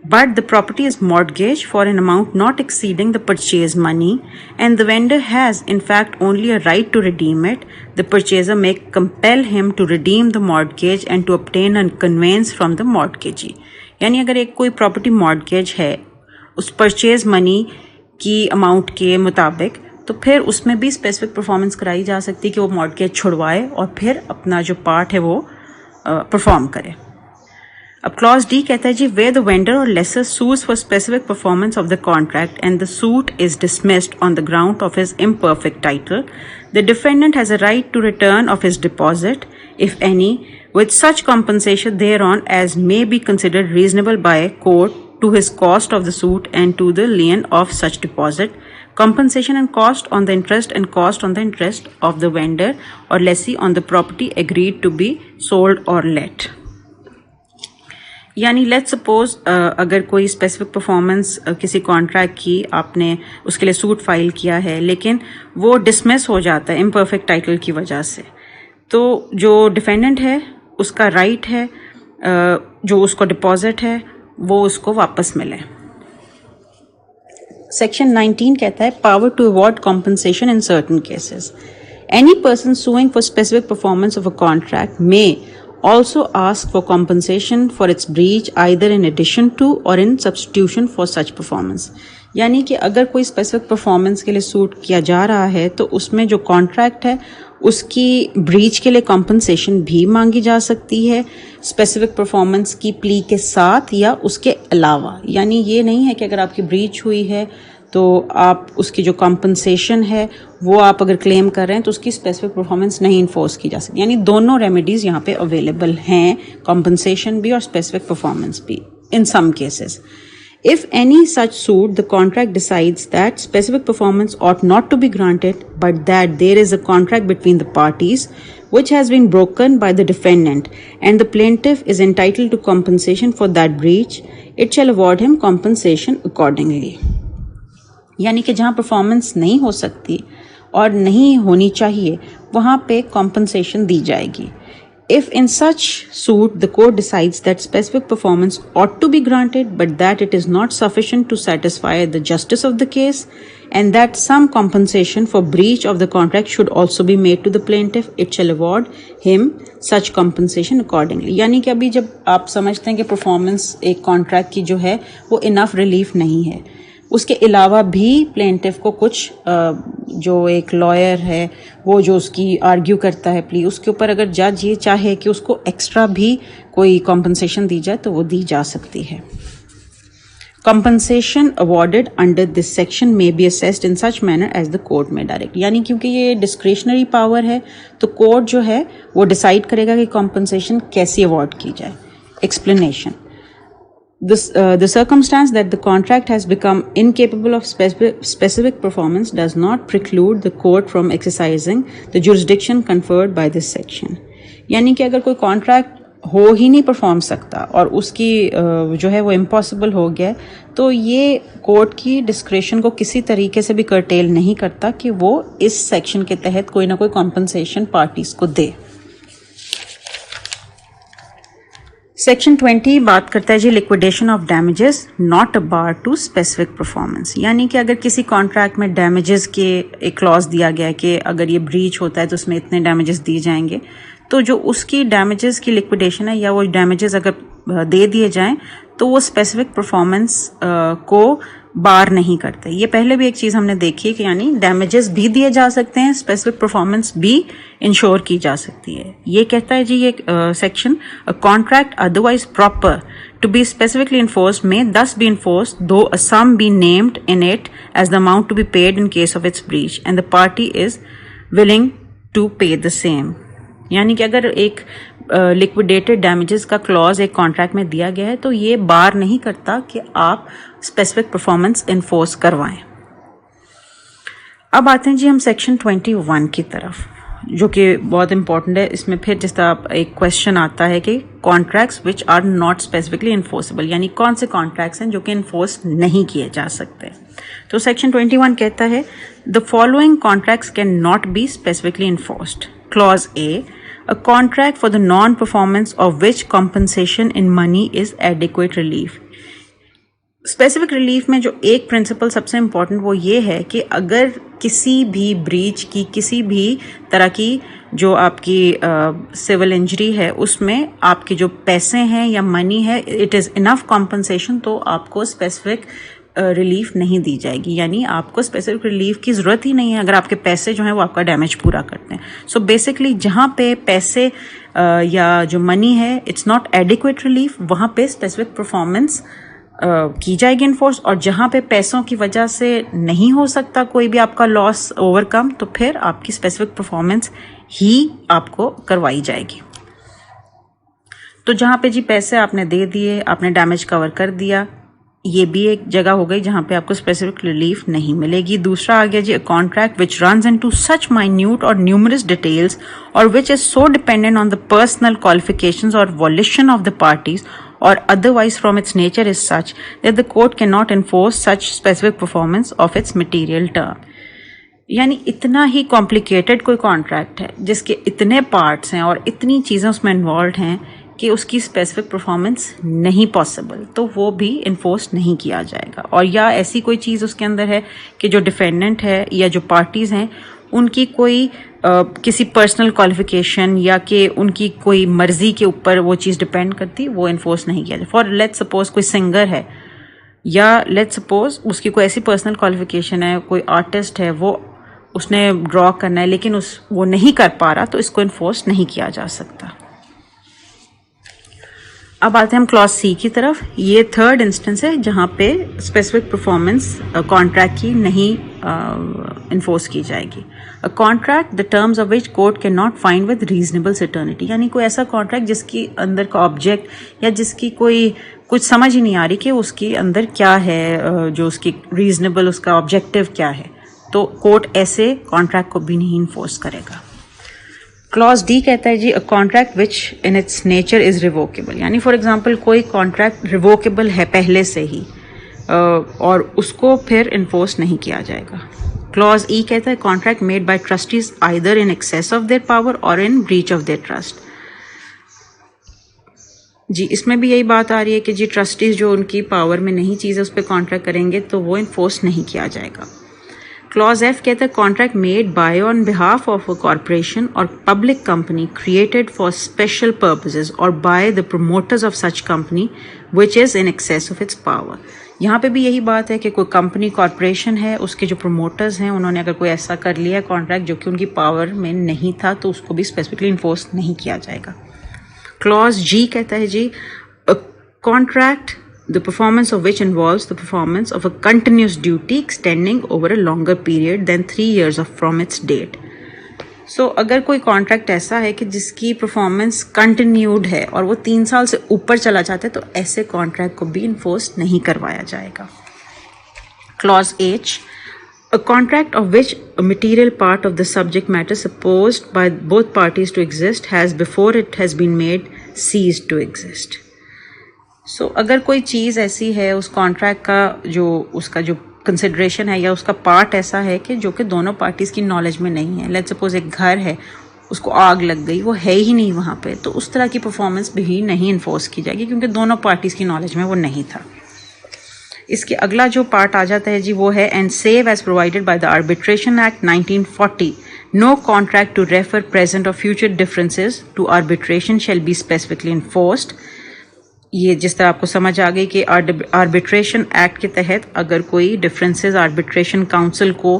but the property is mortgaged for an amount not exceeding the purchase money and the vendor has in fact only a right to redeem it, the purchaser may compel him to redeem the mortgage and to obtain a conveyance from the mortgagee. यानी अगर एक कोई property mortgage है उस purchase money की amount के मुताबिक, तो फिर उसमें भी स्पेसिफिक परफॉर्मेंस कराई जा सकती है कि वो मॉर्गेज छुड़वाए और फिर अपना जो पार्ट है वो परफॉर्म करे. अब क्लॉज डी कहता है जी where the vendor or lessor sues for specific performance of the contract and the suit is dismissed on the ground of his imperfect title, the defendant has a right to return of his deposit, if any, with such compensation thereon as may be considered reasonable by a court to his cost of the suit and to the lien of such deposit, compensation and cost on the interest and cost on the interest of the vendor or lessee on the property agreed to be sold or let. यानी let's suppose अगर कोई specific performance किसी contract की आपने उसके लिए suit file किया है लेकिन वो डिसमिस हो जाता है इम्परफेक्ट टाइटल की वजह से, तो जो डिफेंडेंट है उसका राइट है जो उसको डिपॉजिट है वो उसको वापस मिले. सेक्शन 19 कहता है power to award compensation in certain cases. Any person suing for specific performance of a contract may also ask for compensation for its breach either in addition to or in substitution for such performance. यानी कि अगर कोई specific performance के लिए suit किया जा रहा है तो उसमें जो कॉन्ट्रैक्ट है उसकी ब्रीच के लिए कॉम्पनसेशन भी मांगी जा सकती है स्पेसिफिक परफॉर्मेंस की प्ली के साथ या उसके अलावा. यानी ये नहीं है कि अगर आपकी ब्रीच हुई है तो आप उसकी जो कॉम्पनसेशन है वो आप अगर क्लेम कर रहे हैं तो उसकी स्पेसिफिक परफॉर्मेंस नहीं इन्फोर्स की जा सकती. यानी दोनों रेमेडीज़ यहाँ पे अवेलेबल हैं, कॉम्पनसेशन भी और स्पेसिफिक परफॉर्मेंस भी in some cases. If any such suit, the contract decides that specific performance ought not to be granted, but that there is a contract between the parties which has been broken by the defendant and the plaintiff is entitled to compensation for that breach, it shall award him compensation accordingly. यानी कि जहाँ performance नहीं हो सकती और नहीं होनी चाहिए वहाँ पे कॉम्पनसेशन दी जाएगी. If in such suit the court decides that specific performance ought to be granted but that it is not sufficient to satisfy the justice of the case and that some compensation for breach of the contract should also be made to the plaintiff, it shall award him such compensation accordingly. यानी कि अभी जब आप समझते हैं कि performance एक contract की जो है वो इनफ रिलीफ नहीं है, उसके अलावा भी प्लेंटिफ को कुछ जो एक लॉयर है वो जो उसकी आर्ग्यू करता है प्ली, उसके ऊपर अगर जज ये चाहे कि उसको एक्स्ट्रा भी कोई कॉम्पनसेशन दी जाए तो वो दी जा सकती है. compensation awarded under this section may be assessed in such manner as the court may direct. यानी क्योंकि ये discretionary power है तो कोर्ट जो है वो डिसाइड करेगा कि compensation कैसे अवॉर्ड की जाए. Explanation. The circumstance that the contract has become incapable of specific performance does not preclude the court from exercising the jurisdiction conferred by this section. यानी कि अगर कोई कॉन्ट्रैक्ट हो ही नहीं परफॉर्म सकता और उसकी जो है वो इम्पॉसिबल हो गया तो ये कोर्ट की डिस्क्रेशन को किसी तरीके से भी कर्टेल नहीं करता कि वो इस सेक्शन के तहत कोई ना कोई कॉम्पनसेशन पार्टीज को दे. सेक्शन 20 बात करता है जी liquidation of damages not a bar to specific performance. यानी कि अगर किसी कॉन्ट्रैक्ट में डैमेजेस के एक क्लॉज दिया गया है कि अगर ये ब्रीच होता है तो उसमें इतने डैमेजेस दिए जाएंगे, तो जो उसकी डैमेजेस की लिक्विडेशन है या वो डैमेजेस अगर दे दिए जाएं तो वो स्पेसिफिक परफॉर्मेंस को बार नहीं करते. ये पहले भी एक चीज़ हमने देखी है कि यानी डैमेजेस भी दिए जा सकते हैं, स्पेसिफिक परफॉर्मेंस भी इंश्योर की जा सकती है. ये कहता है जी ये section a contract otherwise proper to be specifically enforced may thus be enforced though a sum be named in it as the amount to be paid in case of its breach and the party is willing to pay the same. यानी कि अगर एक liquidated damages का clause एक contract में दिया गया है तो ये बार नहीं करता कि आप स्पेसिफिक परफॉर्मेंस इन्फोर्स करवाएं. अब आते हैं जी हम सेक्शन 21 की तरफ जो कि बहुत इंपॉर्टेंट है. इसमें फिर जिस तरह एक क्वेश्चन आता है कि contracts which are not specifically enforceable, यानी कौन से कॉन्ट्रैक्ट्स हैं जो कि इन्फोर्स नहीं किए जा सकते. तो सेक्शन 21 कहता है the following contracts can not B specifically enforced. Clause A, a contract for the non-performance of which compensation in money is adequate relief. Specific relief में जो एक प्रिंसिपल सबसे इम्पॉर्टेंट वो ये है कि अगर किसी भी ब्रीच की किसी भी तरह की जो आपकी सिविल इंजरी है उसमें आपके जो पैसे हैं या मनी है इट इज़ इनफ कॉम्पनसेशन, तो आपको स्पेसिफिक रिलीफ नहीं दी जाएगी, यानी आपको स्पेसिफिक रिलीफ की ज़रूरत ही नहीं है अगर आपके पैसे जो हैं वो आपका डैमेज पूरा करते हैं। सो बेसिकली जहाँ पे पैसे या जो मनी है इट्स नॉट एडिक्वेट रिलीफ, वहाँ पे स्पेसिफिक परफॉर्मेंस की जाएगी इन्फोर्स, और जहाँ पे पैसों की वजह से नहीं हो सकता कोई भी आपका लॉस ओवरकम, तो फिर आपकी स्पेसिफिक परफॉर्मेंस ही आपको करवाई जाएगी। तो जहाँ पे जी पैसे आपने दे दिए, आपने डैमेज कवर कर दिया, ये भी एक जगह हो गई जहाँ पे आपको स्पेसिफिक रिलीफ नहीं मिलेगी। दूसरा आ गया जी, a contract which runs into such minute or numerous details or which is so dependent on the personal qualifications or volition of the parties or otherwise from its nature is such that the court cannot enforce such specific performance of its material term। यानी इतना ही complicated कोई contract है जिसके इतने parts हैं और इतनी चीज़ें उसमें इन्वॉल्व हैं कि उसकी स्पेसिफिक परफॉर्मेंस नहीं पॉसिबल, तो वो भी इन्फोर्स नहीं किया जाएगा। और या ऐसी कोई चीज़ उसके अंदर है कि जो डिफेंडेंट है या जो पार्टीज़ हैं उनकी कोई किसी पर्सनल क्वालिफिकेशन या कि उनकी कोई मर्जी के ऊपर वो चीज़ डिपेंड करती, वो इन्फोर्स नहीं किया जाए। फॉर लेट्स सपोज कोई सिंगर है या लेट्स सपोज उसकी कोई ऐसी पर्सनल क्वालिफिकेशन है, कोई आर्टिस्ट है, वो उसने ड्रॉ करना है लेकिन वो नहीं कर पा रहा, तो इसको इन्फोर्स नहीं किया जा सकता। अब आते हैं हम क्लॉज सी की तरफ। ये थर्ड इंस्टेंस है जहाँ पे स्पेसिफिक परफॉर्मेंस कॉन्ट्रैक्ट की नहीं इन्फोर्स की जाएगी। A contract the terms of which court can not find with reasonable certainty, यानी कोई ऐसा कॉन्ट्रैक्ट जिसकी अंदर का ऑब्जेक्ट या जिसकी कोई कुछ समझ ही नहीं आ रही कि उसके अंदर क्या है, जो उसकी रीजनेबल उसका ऑब्जेक्टिव क्या है, तो कोर्ट ऐसे कॉन्ट्रैक्ट को भी नहीं इन्फोर्स करेगा। क्लॉज डी कहता है जी, a contract which in its nature is revocable, यानी फॉर एग्जांपल कोई कॉन्ट्रैक्ट रिवोकेबल है पहले से ही और उसको फिर इन्फोर्स नहीं किया जाएगा। क्लॉज ई कहता है contract made bye trustees either in excess of their power और इन ब्रीच ऑफ देयर ट्रस्ट। जी इसमें भी यही बात आ रही है कि जी ट्रस्टीज जो उनकी पावर में नहीं चीज़ है उस पर कॉन्ट्रैक्ट करेंगे तो वो इन्फोर्स नहीं किया जाएगा। क्लॉज एफ कहता है contract made by on behalf of a corporation or public company created for special purposes or by the promoters of such company which is in excess of its power. यहाँ पे भी यही बात है कि कोई कंपनी कॉर्पोरेशन है, उसके जो प्रमोटर्स हैं उन्होंने अगर कोई ऐसा कर लिया है कॉन्ट्रैक्ट जो कि उनकी पावर में नहीं था, तो उसको भी स्पेसिफिकली इन्फोर्स नहीं किया जाएगा। क्लॉज जी कहता है जी, a contract the performance of which involves the performance of a continuous duty extending over a longer period than 3 years from its date। So अगर कोई कॉन्ट्रैक्ट ऐसा है कि जिसकी परफॉर्मेंस कंटिन्यूड है और वो 3 साल से ऊपर चला जाता है, तो ऐसे कॉन्ट्रैक्ट को भी इन्फोर्स नहीं करवाया जाएगा। Clause H, a contract of which a material part of the subject matter supposed by both parties to exist has before it has been made ceased to exist। सो अगर कोई चीज़ ऐसी है उस कॉन्ट्रैक्ट का जो उसका जो कंसिडरेशन है या उसका पार्ट ऐसा है कि जो कि दोनों पार्टीज़ की नॉलेज में नहीं है, लेट्स सपोज एक घर है उसको आग लग गई, वो है ही नहीं वहाँ पे, तो उस तरह की परफॉर्मेंस भी नहीं इन्फोर्स की जाएगी क्योंकि दोनों पार्टीज़ की नॉलेज में वो नहीं था। इसके अगला जो पार्ट आ जाता है जी वो है and save as provided by the arbitration act 1940 no contract to refer present or future differences to arbitration shall be specifically enforced. ये जिस तरह आपको समझ आ गई कि आर्बिट्रेशन एक्ट के तहत अगर कोई डिफरेंसेस आर्बिट्रेशन काउंसिल को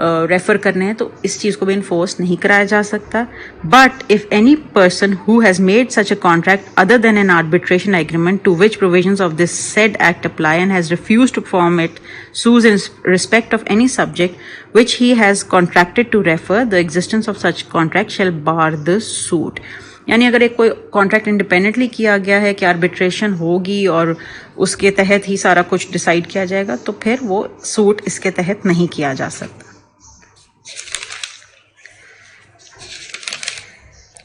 रेफर करने हैं तो इस चीज़ को भी इन्फोर्स नहीं कराया जा सकता। But if any person who has made such a contract other than an arbitration agreement to which provisions of this said act apply and has refused to perform it sues in respect of any subject which he has contracted to refer the existence of such contract shall bar the suit. यानी अगर एक कोई contract independently किया गया है कि arbitration होगी और उसके तहत ही सारा कुछ डिसाइड किया जाएगा, तो फिर वो सूट इसके तहत नहीं किया जा सकता।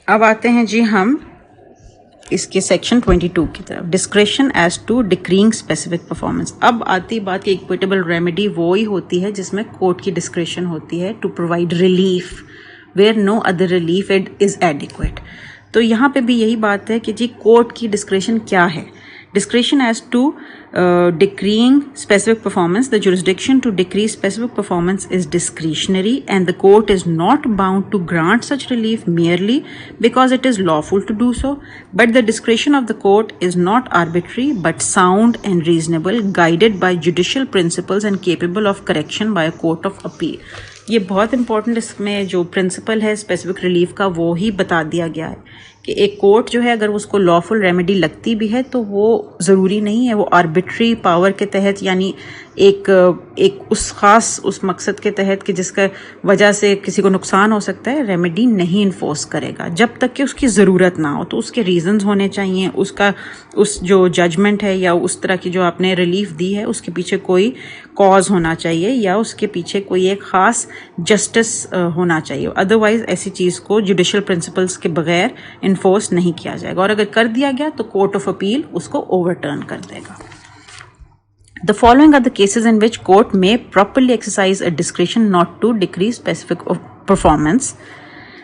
अब आते हैं जी हम इसके सेक्शन 22 की तरफ, discretion as to decreeing specific performance. अब आती बात कि इक्विटेबल रेमेडी वो ही होती है जिसमें कोर्ट की डिस्क्रेशन होती है to provide relief where no other relief is adequate. तो यहाँ पे भी यही बात है कि जी कोर्ट की डिस्क्रेशन क्या है। Discretion as to decreeing specific performance, the jurisdiction to decree specific performance is discretionary and the court is not bound to grant such relief merely because it is lawful to do so, but the discretion of the court is not arbitrary but sound and reasonable, guided by judicial principles and capable of correction by a court of appeal. ये बहुत important, इसमें जो principal है specific relief का वो ही बता दिया गया है कि एक कोर्ट जो है अगर उसको लॉफुल रेमेडी लगती भी है तो वो ज़रूरी नहीं है वो आर्बिट्री पावर के तहत, यानी एक उस ख़ास उस मकसद के तहत कि जिसका वजह से किसी को नुकसान हो सकता है, रेमेडी नहीं इन्फोर्स करेगा जब तक कि उसकी ज़रूरत ना हो। तो उसके रीज़न्स होने चाहिए, उसका उस जो जजमेंट है या उस तरह की जो आपने रिलीफ दी है उसके पीछे कोई कॉज होना चाहिए या उसके पीछे कोई एक ख़ास जस्टिस होना चाहिए। अदरवाइज ऐसी चीज़ को जुडिशल प्रिंसिपल्स के बगैर इन्फोर्स नहीं किया जाएगा, और अगर कर दिया गया तो कोर्ट ऑफ अपील उसको ओवरटर्न कर देगा। The following are the cases in which court may properly exercise a discretion not to decree specific performance.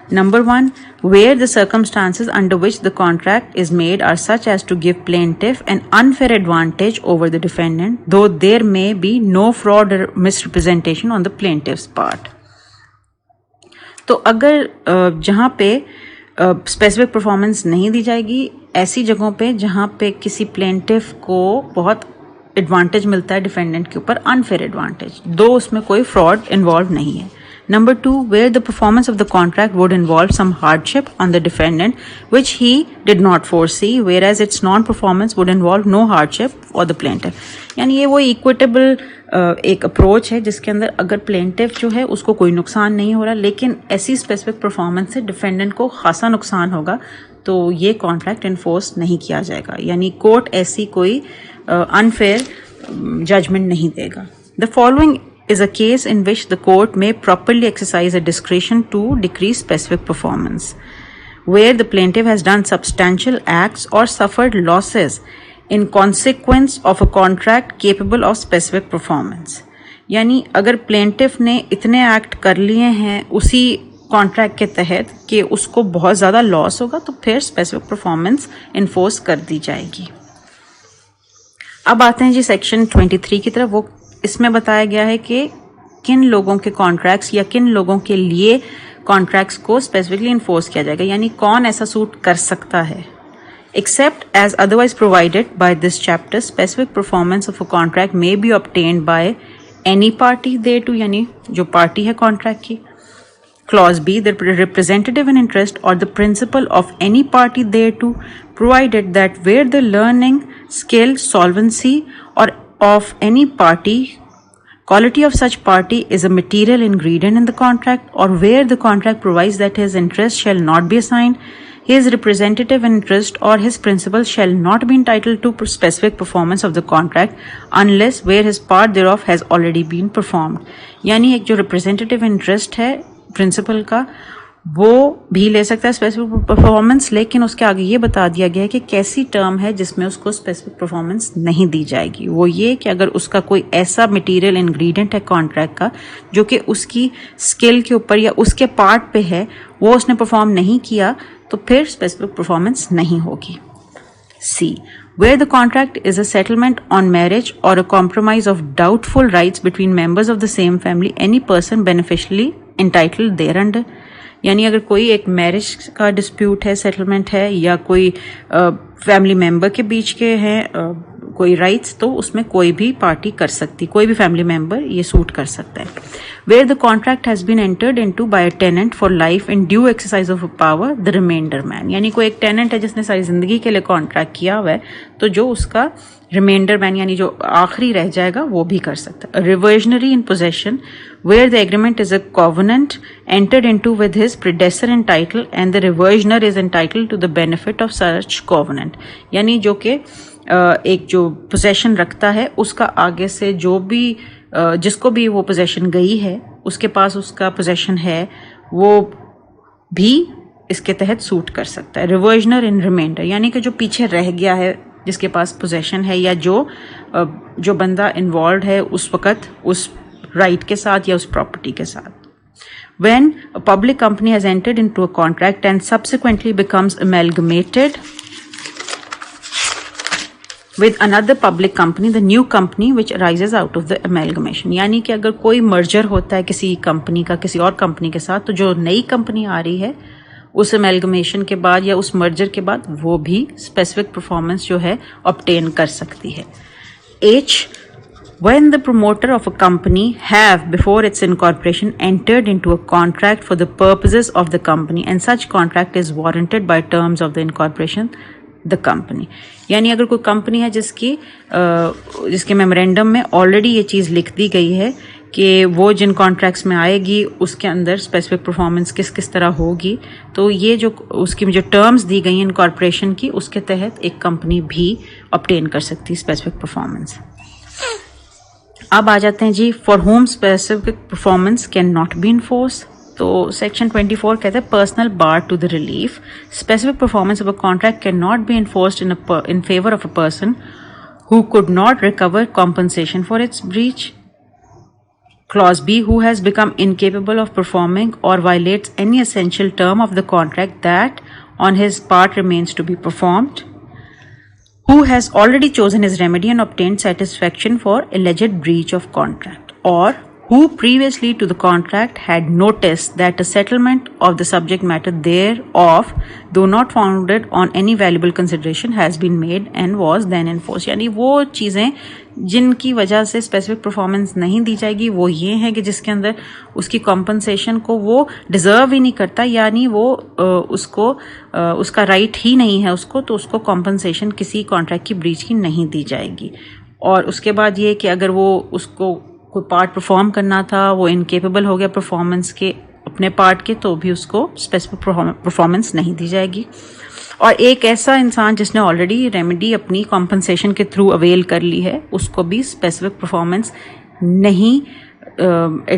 Number 1, where the circumstances under which the contract is made are such as to give plaintiff an unfair advantage over the defendant, though there may be no fraud or misrepresentation on the plaintiff's part. तो अगर जहाँ पे specific performance नहीं दी जाएगी, ऐसी जगहों पे जहाँ पे किसी प्लेंटिफ को बहुत एडवांटेज मिलता है डिफेंडेंट के ऊपर, अनफेयर एडवांटेज, दो उसमें कोई फ्रॉड इन्वॉल्व नहीं है। Number 2, where the performance of the contract would involve some hardship on the defendant which he did not foresee, whereas its non-performance would involve no hardship for the plaintiff. यानी ये वो equitable एक approach है जिसके अंदर अगर plaintiff जो है उसको कोई नुकसान नहीं हो रहा, लेकिन ऐसी स्पेसिफिक परफॉर्मेंस से डिफेंडेंट को खासा नुकसान होगा, तो ये कॉन्ट्रैक्ट इन्फोर्स नहीं किया जाएगा, यानी कोर्ट ऐसी कोई अनफेयर जजमेंट नहीं देगा। The following is a case in which the court may properly exercise a discretion to decree specific performance. Where the plaintiff has done substantial acts or suffered losses in consequence of a contract capable of specific performance. यानी अगर plaintiff ने इतने act कर लिए हैं उसी contract के तहत कि उसको बहुत ज़्यादा लॉस होगा, तो फिर स्पेसिफिक परफॉर्मेंस इन्फोर्स कर दी जाएगी। अब आते हैं जी सेक्शन 23 की तरफ। वो इसमें बताया गया है कि किन लोगों के कॉन्ट्रैक्ट्स या किन लोगों के लिए कॉन्ट्रैक्ट्स को स्पेसिफिकली इन्फोर्स किया जाएगा, यानी कौन ऐसा सूट कर सकता है। Except as otherwise provided by this chapter, specific performance of a contract may be obtained by any party thereto, यानी जो पार्टी है कॉन्ट्रैक्ट की। Clause B, the representative in interest or the principal of any party thereto, provided that where the learning, skill, solvency or of any party, quality of such party is a material ingredient in the contract, or where the contract provides that his interest shall not be assigned, his representative in interest or his principal shall not be entitled to specific performance of the contract unless where his part thereof has already been performed. यानी एक जो representative interest है principal का, वो भी ले सकता है स्पेसिफिक परफॉर्मेंस, लेकिन उसके आगे ये बता दिया गया है कि कैसी टर्म है जिसमें उसको स्पेसिफिक परफॉर्मेंस नहीं दी जाएगी। वो ये कि अगर उसका कोई ऐसा मटेरियल इंग्रेडिएंट है कॉन्ट्रैक्ट का जो कि उसकी स्किल के ऊपर या उसके पार्ट पे है, वो उसने परफॉर्म नहीं किया, तो फिर स्पेसिफिक परफॉर्मेंस नहीं होगी। C, where the contract is a settlement on marriage or a compromise of doubtful rights between members of the same family, any person beneficially entitled thereunder, यानी अगर कोई एक मैरिज का डिस्प्यूट है, सेटलमेंट है, या कोई फैमिली मेंबर के बीच के हैं कोई राइट्स, तो उसमें कोई भी पार्टी कर सकती, कोई भी फैमिली मेंबर ये सूट कर सकता है। Where the contract has been entered into by a tenant for life in due exercise of power the remainder man, यानी कोई एक टेनेंट है जिसने सारी जिंदगी के लिए कॉन्ट्रैक्ट किया हुआ है, तो जो उसका रिमाइंडर मैन यानी जो आखिरी रह जाएगा वो भी कर सकता है। Reversionary in possession, where the agreement is a covenant entered into with his predecessor in title and the reversioner is entitled to the benefit of such covenant, यानी जो कि एक जो पोजेशन रखता है उसका आगे से जो भी जिसको भी वो पोजेशन गई है उसके पास उसका पोजेशन है, वो भी इसके तहत सूट कर सकता है। रिवर्जनर इन रिमाइंडर, यानी कि जो पीछे रह गया है जिसके पास पोजेशन है, या जो बंदा इन्वॉल्व है उस वक़्त उस राइट के साथ या उस प्रॉपर्टी के साथ। When a public company has entered into a contract and subsequently becomes amalgamated with another public company, the new company which arises out of the amalgamation. यानी कि अगर कोई मर्जर होता है किसी कंपनी का किसी और कंपनी के साथ, तो जो नई कंपनी आ रही है उस amalgamation के बाद या उस मर्जर के बाद वो भी स्पेसिफिक परफॉर्मेंस जो है ऑब्टेन कर सकती है. H, when the promoter of a company have before its incorporation entered into a contract for the purposes of the company and such contract is warranted by terms of the incorporation the company. यानी अगर कोई company है जिसके memorandum में already ये चीज़ लिख दी गई है कि वो जिन कॉन्ट्रैक्ट्स में आएगी उसके अंदर स्पेसिफिक परफॉर्मेंस किस तरह होगी, तो ये जो उसकी जो टर्म्स दी गई हैं इनकॉर्पोरेशन की, उसके तहत एक कंपनी भी ऑब्टेन कर सकती है स्पेसिफिक परफॉर्मेंस. अब आ जाते हैं जी for whom specific performance can not be enforce. तो सेक्शन 24 कहते हैं personal bar to the relief. Specific performance of a contract can not be enforced in favour of a person who could not recover compensation for its breach. Clause B, who has become incapable of performing or violates any essential term of the contract that on his part remains to be performed, who has already chosen his remedy and obtained satisfaction for alleged breach of contract, or who previously to the contract had noticed that a settlement of the subject matter thereof, though not founded on any valuable consideration, has been made and was then enforced. यानी वो चीज़ें जिनकी वजह से specific performance नहीं दी जाएगी वो ये हैं कि जिसके अंदर उसकी कॉम्पनसेशन को वो डिज़र्व ही नहीं करता, यानी वो उसका राइट ही नहीं है उसको, तो उसको कॉम्पनसेशन किसी कॉन्ट्रैक्ट की ब्रीच की नहीं दी जाएगी. और उसके बाद ये कि अगर वो उसको कोई पार्ट परफॉर्म करना था, वो इनकेपेबल हो गया परफॉर्मेंस के अपने पार्ट के, तो भी उसको स्पेसिफिक परफॉर्मेंस नहीं दी जाएगी. और एक ऐसा इंसान जिसने ऑलरेडी रेमेडी अपनी कॉम्पनसेशन के थ्रू अवेल कर ली है, उसको भी स्पेसिफिक परफॉर्मेंस नहीं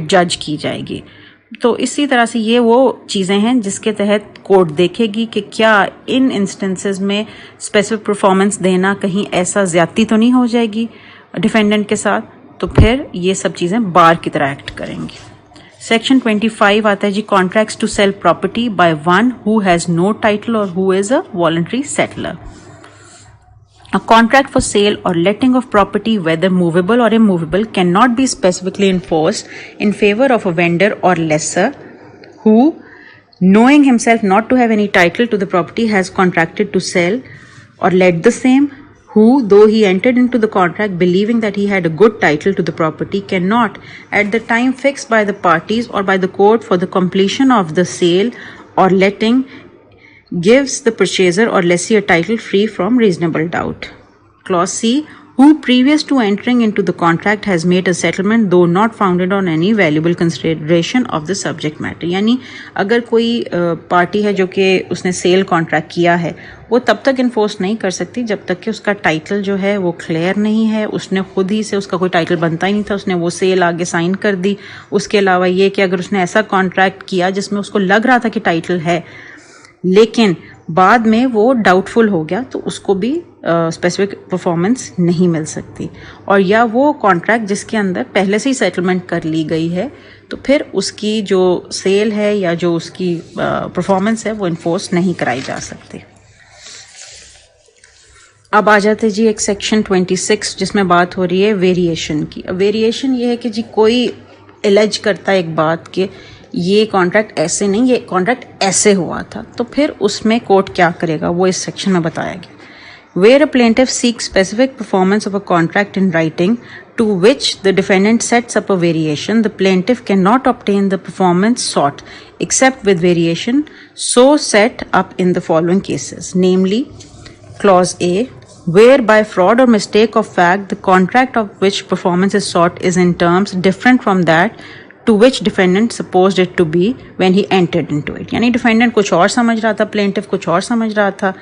जज की जाएगी. तो इसी तरह से ये वो चीज़ें हैं जिसके तहत कोर्ट देखेगी कि क्या इन इंस्टेंसेस में स्पेसिफिक परफॉर्मेंस देना कहीं ऐसा ज्यादती तो नहीं हो जाएगी डिफेंडेंट के साथ, तो फिर ये सब चीज़ें बार की तरह एक्ट करेंगी. सेक्शन 25 आता है जी contracts to sell property by one who has no title or who is a voluntary settlor. A contract for sale or letting of property, whether movable or immovable, cannot be specifically enforced in favor of a vendor or lessor who, knowing himself not to have any title to the property, has contracted to sell or let the same, who, though he entered into the contract believing that he had a good title to the property, cannot, at the time fixed by the parties or by the court for the completion of the sale or letting, gives the purchaser or lessee a title free from reasonable doubt. Clause C, who previous to entering into the contract has made a settlement though not founded on any valuable consideration of the subject matter. यानी अगर कोई party है जो कि उसने cell contract किया है, वो तब तक इन्फोर्स नहीं कर सकती जब तक कि उसका टाइटल जो है वो क्लियर नहीं है, उसने खुद ही से उसका कोई टाइटल बनता ही नहीं था, उसने वो सेल आगे साइन कर दी. उसके अलावा ये कि अगर उसने ऐसा कॉन्ट्रैक्ट किया जिसमें उसको लग रहा था कि टाइटल है लेकिन बाद में वो डाउटफुल हो गया, तो उसको भी स्पेसिफिक परफॉर्मेंस नहीं मिल सकती. और या वो कॉन्ट्रैक्ट जिसके अंदर पहले से ही सेटलमेंट कर ली गई है, तो फिर उसकी जो सेल है या जो उसकी परफॉर्मेंस है वो इन्फोर्स नहीं कराई जा सकती. अब आ जाते जी एक सेक्शन 26 जिसमें बात हो रही है वेरिएशन की. वेरिएशन ये है कि जी कोई एलेज करता है एक बात के ये कॉन्ट्रैक्ट ऐसे नहीं, ये कॉन्ट्रैक्ट ऐसे हुआ था, तो फिर उसमें कोर्ट क्या करेगा वो इस सेक्शन में बताया गया. Where a plaintiff seeks specific performance of a contract in writing to which the defendant sets up a variation, the plaintiff cannot obtain the performance sought except with variation so set up in the following cases, namely Clause A, where by fraud or mistake of fact the contract of which performance is sought is in terms different from that to which defendant supposed it to be when he entered into it. यानी defendant कुछ और समझ रहा था, plaintiff कुछ और समझ रहा था,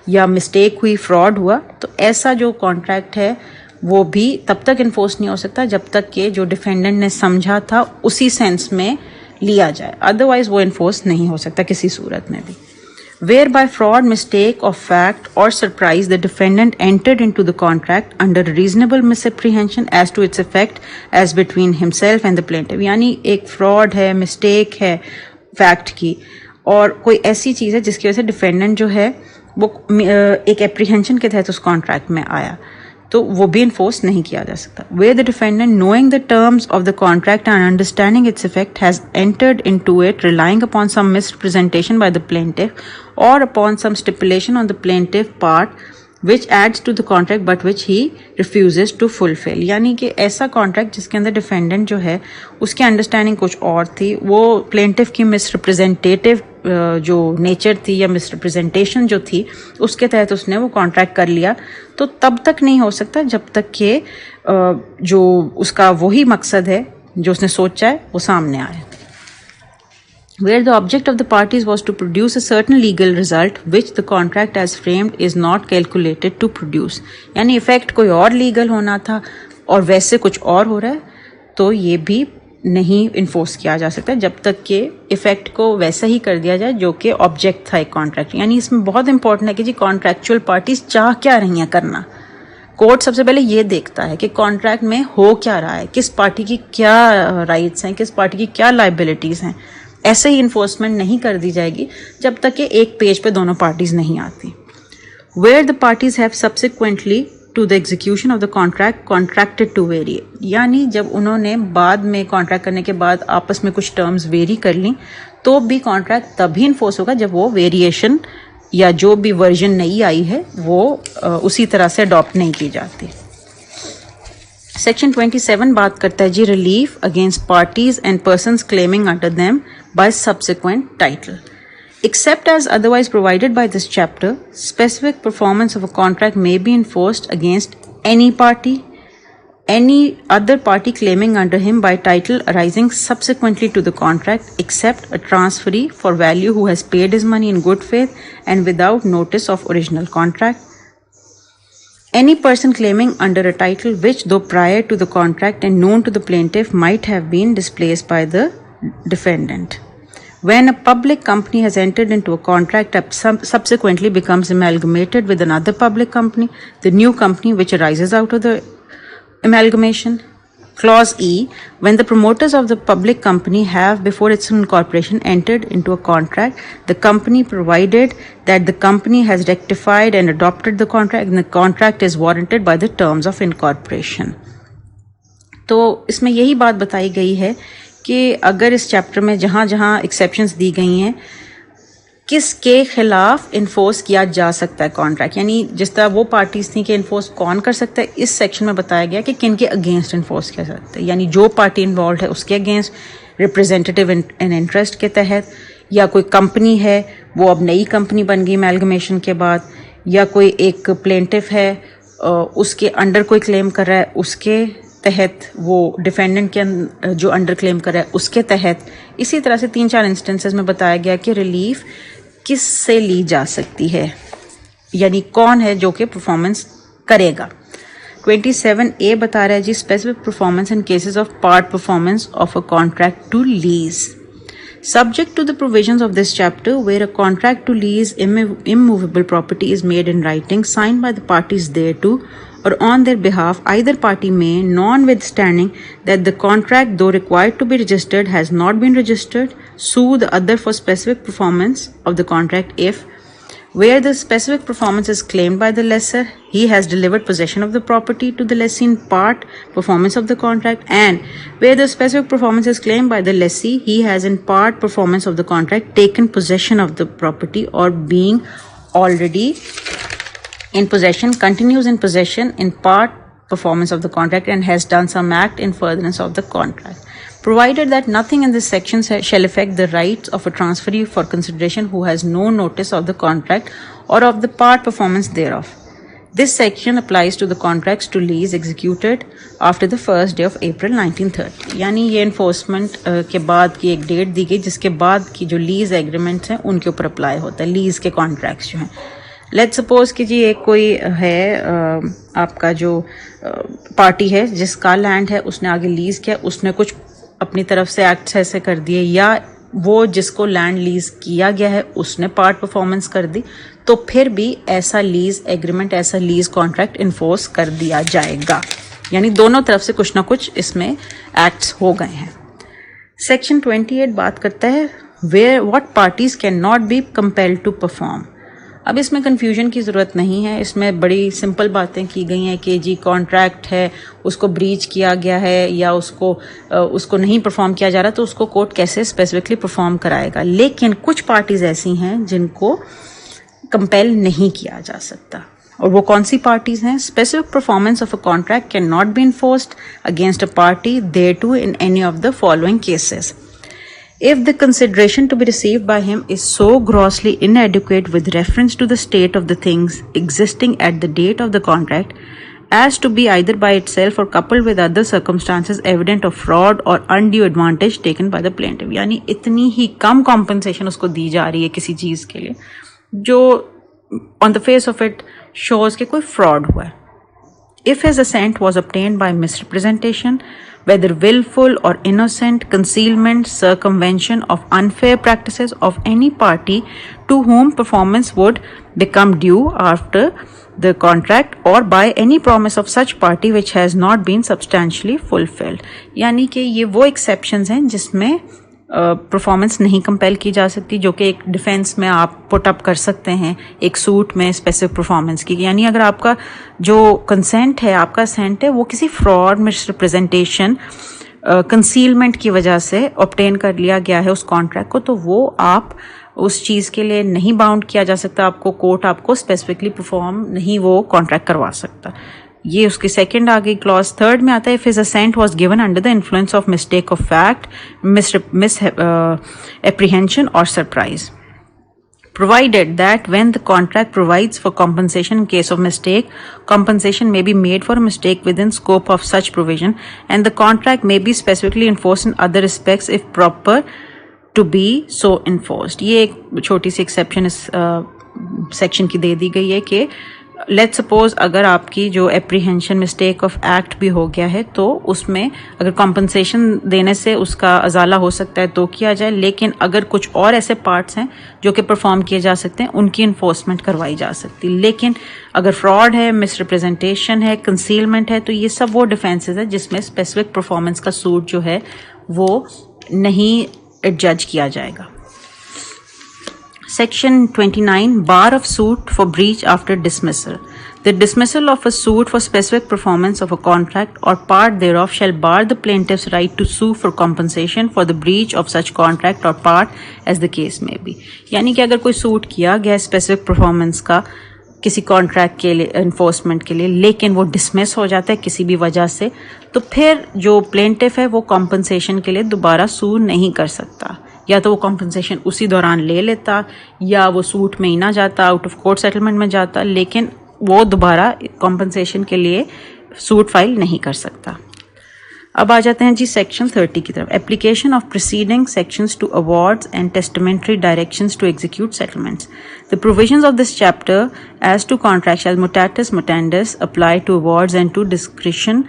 या मिस्टेक हुई, फ्रॉड हुआ, तो ऐसा जो कॉन्ट्रैक्ट है वो भी तब तक इन्फोर्स नहीं हो सकता जब तक कि जो डिफेंडेंट ने समझा था उसी सेंस में लिया जाए, अदरवाइज वो इन्फोर्स नहीं हो सकता किसी सूरत में भी. Where by fraud, mistake of fact or surprise the defendant entered into the contract under reasonable misapprehension as to its effect as between himself and the plaintiff. यानी एक फ्रॉड है, मिस्टेक है फैक्ट की, और कोई ऐसी चीज़ है जिसकी वजह से डिफेंडेंट जो है वो एक एप्रीहेंशन के तहत उस कॉन्ट्रैक्ट में आया, तो वो भी इन्फोर्स नहीं किया जा सकता. Where the defendant, knowing the terms of the contract and understanding its effect, has entered into it relying upon some misrepresentation by the plaintiff or upon some stipulation on the plaintiff part which adds to the contract but which he refuses to fulfill. यानी कि ऐसा contract जिसके अंदर defendant जो है उसकी understanding कुछ और थी, वो प्लेंटिफ की मिसरिप्रेजेंटेटिव जो नेचर थी या मिसरिप्रेजेंटेशन जो थी उसके तहत उसने वो कॉन्ट्रैक्ट कर लिया, तो तब तक नहीं हो सकता जब तक कि जो उसका वही मकसद है जो उसने सोचा है वो सामने आए. Where the object of the parties was to produce a certain legal result which the contract as framed is not calculated to produce. यानी इफेक्ट कोई और लीगल होना था और वैसे कुछ और हो रहा है, तो ये भी नहीं इन्फोर्स किया जा सकता जब तक कि इफेक्ट को वैसा ही कर दिया जाए जो कि ऑब्जेक्ट था एक कॉन्ट्रैक्ट. यानी इसमें बहुत इंपॉर्टेंट है कि जी कॉन्ट्रैक्चुअल पार्टीज चाह क्या रही हैं करना. कोर्ट सबसे पहले ये देखता है कि कॉन्ट्रैक्ट में हो क्या रहा है, किस पार्टी की क्या राइट्स हैं, किस पार्टी की क्या लाइबिलिटीज हैं. ऐसे ही इन्फोर्समेंट नहीं कर दी जाएगी जब तक कि एक पेज पे दोनों पार्टीज नहीं आती. Where the parties have subsequently to the execution of the contract contracted to vary, यानी जब उन्होंने बाद में कॉन्ट्रैक्ट करने के बाद आपस में कुछ टर्म्स वेरी कर ली तो भी कॉन्ट्रैक्ट तभी इन्फोर्स होगा जब वो वेरिएशन या जो भी वर्जन नई आई है वो उसी तरह से अडॉप्ट नहीं की जाती. सेक्शन 27 बात करता है जी relief against parties and persons claiming under them by subsequent title. Except as otherwise provided by this chapter, specific performance of a contract may be enforced against any party, any other party claiming under him by title arising subsequently to the contract, except a transferee for value who has paid his money in good faith and without notice of original contract. Any person claiming under a title which, though prior to the contract and known to the plaintiff, might have been displaced by the defendant. When a public company has entered into a contract that subsequently becomes amalgamated with another public company, the new company which arises out of the amalgamation. Clause E, when the promoters of the public company have before its incorporation entered into a contract, the company provided that the company has rectified and adopted the contract and the contract is warranted by the terms of incorporation. तो इसमें यही बात बताई गई है कि अगर इस चैप्टर में जहाँ जहाँ एक्सेप्शंस दी गई हैं किसके खिलाफ इन्फोर्स किया जा सकता है कॉन्ट्रैक्ट, यानी जिस तरह वो पार्टीज थी कि इन्फोर्स कौन कर सकता है, इस सेक्शन में बताया गया कि किन के अगेंस्ट इन्फोर्स किया सकता है. यानी जो पार्टी इन्वॉल्व है उसके अगेंस्ट, रिप्रेजेंटेटिव इन इंटरेस्ट के तहत, या कोई कंपनी है वो अब नई कंपनी बन गई एमैल्गमेशन के बाद, या कोई एक प्लेंटिफ है उसके अंडर कोई क्लेम कर रहा है उसके तहत, वो डिफेंडेंट के जो अंडर क्लेम कर रहा है उसके तहत. इसी तरह से 3-4 इंस्टेंसेस में बताया गया कि रिलीफ किस से ली जा सकती है, यानी कौन है जो कि परफॉर्मेंस करेगा. 27A बता रहा है जी specific performance in cases of part performance of a contract to lease. Subject to the provisions of this chapter, where a contract to lease immovable property is made in writing, signed by the parties thereto, or on their behalf, either party may, notwithstanding that the contract, though required to be registered, has not been registered, sue the other for specific performance of the contract if, where the specific performance is claimed by the lessor, he has delivered possession of the property to the lessee in part performance of the contract, and where the specific performance is claimed by the lessee, he has in part performance of the contract taken possession of the property, or being already in possession, continues in possession in part performance of the contract and has done some act in furtherance of the contract. Provided that nothing in this section shall affect the rights of a transferee for consideration who has no notice of the contract or of the part performance thereof. This section applies to the contracts to lease executed after the 1st day of April 1930. यानी ये enforcement के बाद की एक date दी गई जिसके बाद की जो लीज एग्रीमेंट्स हैं उनके ऊपर अप्लाई होता है, लीज के कॉन्ट्रैक्ट्स जो हैं. लेट्स सपोज कि जी एक कोई है आपका जो पार्टी है जिसका लैंड है उसने आगे लीज किया, उसने कुछ अपनी तरफ से एक्ट्स ऐसे कर दिए, या वो जिसको लैंड लीज किया गया है उसने पार्ट परफॉर्मेंस कर दी, तो फिर भी ऐसा लीज एग्रीमेंट, ऐसा लीज कॉन्ट्रैक्ट इन्फोर्स कर दिया जाएगा. यानी दोनों तरफ से कुछ ना कुछ इसमें एक्ट्स हो गए हैं. सेक्शन 28 बात करता है what parties can not be compelled to perform. अब इसमें कन्फ्यूजन की ज़रूरत नहीं है, इसमें बड़ी सिंपल बातें की गई हैं कि जी कॉन्ट्रैक्ट है, उसको ब्रीच किया गया है या उसको नहीं परफॉर्म किया जा रहा, तो उसको कोर्ट कैसे स्पेसिफिकली परफॉर्म कराएगा। लेकिन कुछ पार्टीज ऐसी हैं जिनको कंपेल नहीं किया जा सकता, और वो कौन सी पार्टीज हैं? Specific performance of a contract can not be enforced against a party thereto in any of the following cases. If the consideration to be received by him is so grossly inadequate with reference to the state of the things existing at the date of the contract as to be either by itself or coupled with other circumstances evident of fraud or undue advantage taken by the plaintiff. यानी इतनी ही कम compensation उसको दी जा रही है किसी चीज़ के लिए जो on the face of it shows कि कोई fraud हुआ है. If his assent was obtained by misrepresentation, whether willful or innocent, concealment, circumvention of unfair practices of any party to whom performance would become due after the contract, or by any promise of such party which has not been substantially fulfilled. यानी कि ये वो exceptions हैं जिसमें performance नहीं compel की जा सकती, जो कि एक डिफेंस में आप पुट अप कर सकते हैं एक सूट में स्पेसिफिक परफॉर्मेंस की. यानी अगर आपका जो कंसेंट है, आपका असेंट है, वो किसी फ्रॉड, मिसरिप्रेजेंटेशन, कंसीलमेंट की वजह से ऑब्टेन कर लिया गया है उस कॉन्ट्रैक्ट को, तो वो आप उस चीज़ के लिए नहीं बाउंड किया जा सकता. आपको कोर्ट आपको स्पेसिफिकली परफॉर्म नहीं वो कॉन्ट्रैक्ट करवा सकता. ये उसकी सेकंड आ गई. क्लॉज थर्ड में आता है, if his assent was given under the influence of mistake of fact, misapprehension और surprise, provided that when the contract provides for compensation in case of mistake, compensation may be made for a mistake within scope of such provision, and the contract may be specifically enforced in other respects if proper to be so enforced. ये एक छोटी सी exception इस section की दे दी गई है कि let's suppose अगर आपकी जो एप्रीहेंशन मिस्टेक ऑफ एक्ट भी हो गया है, तो उसमें अगर कॉम्पनसेशन देने से उसका अजाला हो सकता है तो किया जाए, लेकिन अगर कुछ और ऐसे पार्ट्स हैं जो कि परफॉर्म किए जा सकते हैं, उनकी इन्फोर्समेंट करवाई जा सकती. लेकिन अगर फ्रॉड है, मिसरिप्रेजेंटेशन है, कंसीलमेंट है, तो ये सब वो डिफेंसेस है जिसमें स्पेसिफिक परफॉर्मेंस का सूट जो है वो नहीं जज किया जाएगा. Section 29, bar of suit for breach after dismissal. The dismissal of a suit for specific performance of a contract or part thereof shall bar the plaintiff's right to sue for compensation for the breach of such contract or part as the case may be. यानी कि अगर कोई suit किया गया specific performance का किसी contract के लिए, इन्फोर्समेंट के लिए, लेकिन वो डिसमिस हो जाता है किसी भी वजह से, तो फिर जो प्लेंटिफ है वो कॉम्पनसेशन के लिए दोबारा सू नहीं कर सकता. या तो वो कॉम्पनसेशन उसी दौरान ले लेता, या वो सूट में ही ना जाता, आउट ऑफ कोर्ट सेटलमेंट में जाता, लेकिन वो दोबारा कॉम्पनसेशन के लिए सूट फाइल नहीं कर सकता. अब आ जाते हैं जी सेक्शन 30 की तरफ. Application of preceding sections to awards and testamentary directions to execute settlements. The provisions of this chapter as to contracts as mutatis mutandis apply to awards and to discretion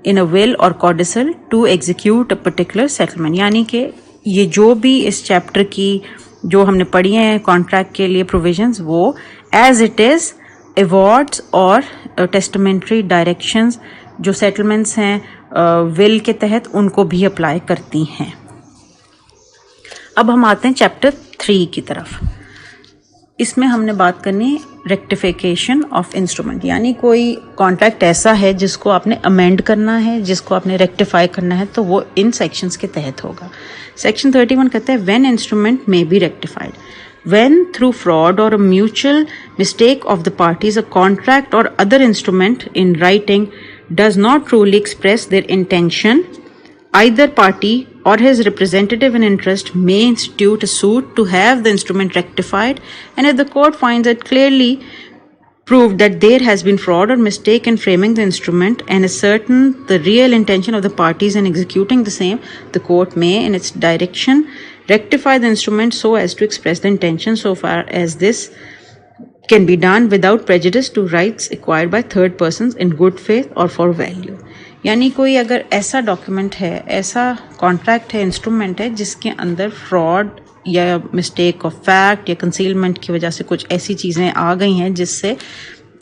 in a will or codicil to execute a particular settlement. यानी कि ये जो भी इस chapter की जो हमने पढ़ी हैं कॉन्ट्रैक्ट के लिए प्रोविजंस, वो एज इट इज़ अवार्ड्स और टेस्टामेंटरी डायरेक्शंस जो सेटलमेंट्स हैं विल के तहत, उनको भी अप्लाई करती हैं. अब हम आते हैं चैप्टर 3 की तरफ. इसमें हमने बात करनी रेक्टिफिकेशन ऑफ इंस्ट्रूमेंट. यानी कोई कॉन्ट्रैक्ट ऐसा है जिसको आपने अमेंड करना है, जिसको आपने रेक्टिफाई करना है, तो वो इन सेक्शंस के तहत होगा. सेक्शन 31 कहते हैं when instrument may be rectified, when through fraud or a mutual mistake of the parties a contract or other instrument in writing does not truly express their intention, either party or his representative in interest may institute a suit to have the instrument rectified, and if the court finds it clearly proved that there has been fraud or mistake in framing the instrument and is certain the real intention of the parties in executing the same, the court may in its direction rectify the instrument so as to express the intention so far as this can be done without prejudice to rights acquired by third persons in good faith or for value. यानी कोई अगर ऐसा document है, ऐसा contract है, instrument है जिसके अंदर फ्रॉड या मिस्टेक ऑफ फैक्ट या कंसीलमेंट की वजह से कुछ ऐसी चीज़ें आ गई हैं जिससे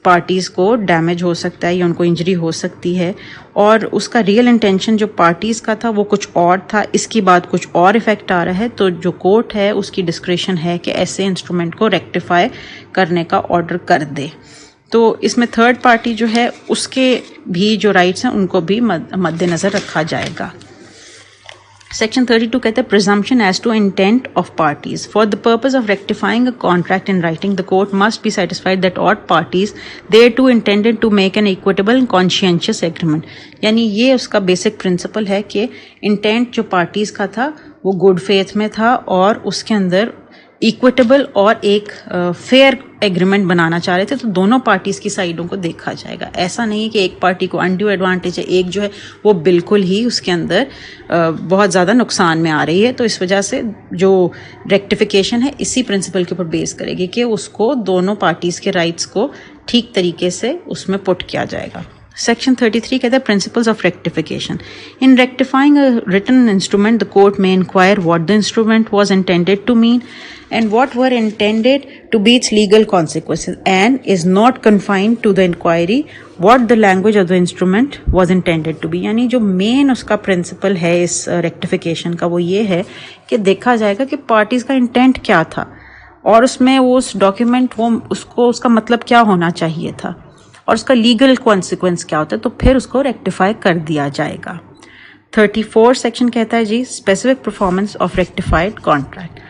पार्टीज़ को डैमेज हो सकता है या उनको इंजरी हो सकती है, और उसका रियल इंटेंशन जो पार्टीज़ का था वो कुछ और था, इसकी बात कुछ और इफेक्ट आ रहा है, तो जो कोर्ट है उसकी डिस्क्रिशन है कि ऐसे इंस्ट्रूमेंट को रेक्टिफाई करने का ऑर्डर कर दे। तो इसमें थर्ड पार्टी जो है उसके भी जो राइट्स हैं उनको भी मद्देनज़र रखा जाएगा। सेक्शन 32 कहते हैं presumption as to intent of parties for the purpose of rectifying a contract in writing the court must be satisfied that all parties thereto intended to make an equitable and conscientious agreement. यानी ये उसका basic principle है कि intent जो parties का था वो good faith में था और उसके अंदर इक्विटेबल और एक फेयर एग्रीमेंट बनाना चाह रहे थे, तो दोनों पार्टीज की साइडों को देखा जाएगा। ऐसा नहीं है कि एक पार्टी को अनड्यू एडवांटेज है, एक जो है वो बिल्कुल ही उसके अंदर बहुत ज़्यादा नुकसान में आ रही है। तो इस वजह से जो रेक्टिफिकेशन है इसी प्रिंसिपल के ऊपर बेस करेगी कि उसको दोनों पार्टीज के राइट्स को ठीक तरीके से उसमें पुट किया जाएगा। Section 33 कहता है Principles of Rectification. In rectifying a written instrument, the court may inquire what the instrument was intended to mean and what were intended to be its legal consequences, and is not confined to the inquiry what the language of the instrument was intended to be. यानी जो main उसका principal है इस rectification का वो ये है कि देखा जाएगा कि पार्टीज का इंटेंट क्या था और उसमें वो उस डॉक्यूमेंट वो उसको उसका मतलब क्या होना चाहिए था और उसका लीगल कॉन्सिक्वेंस क्या होता है, तो फिर उसको रेक्टिफाई कर दिया जाएगा। 34 सेक्शन कहता है जी specific performance of rectified contract.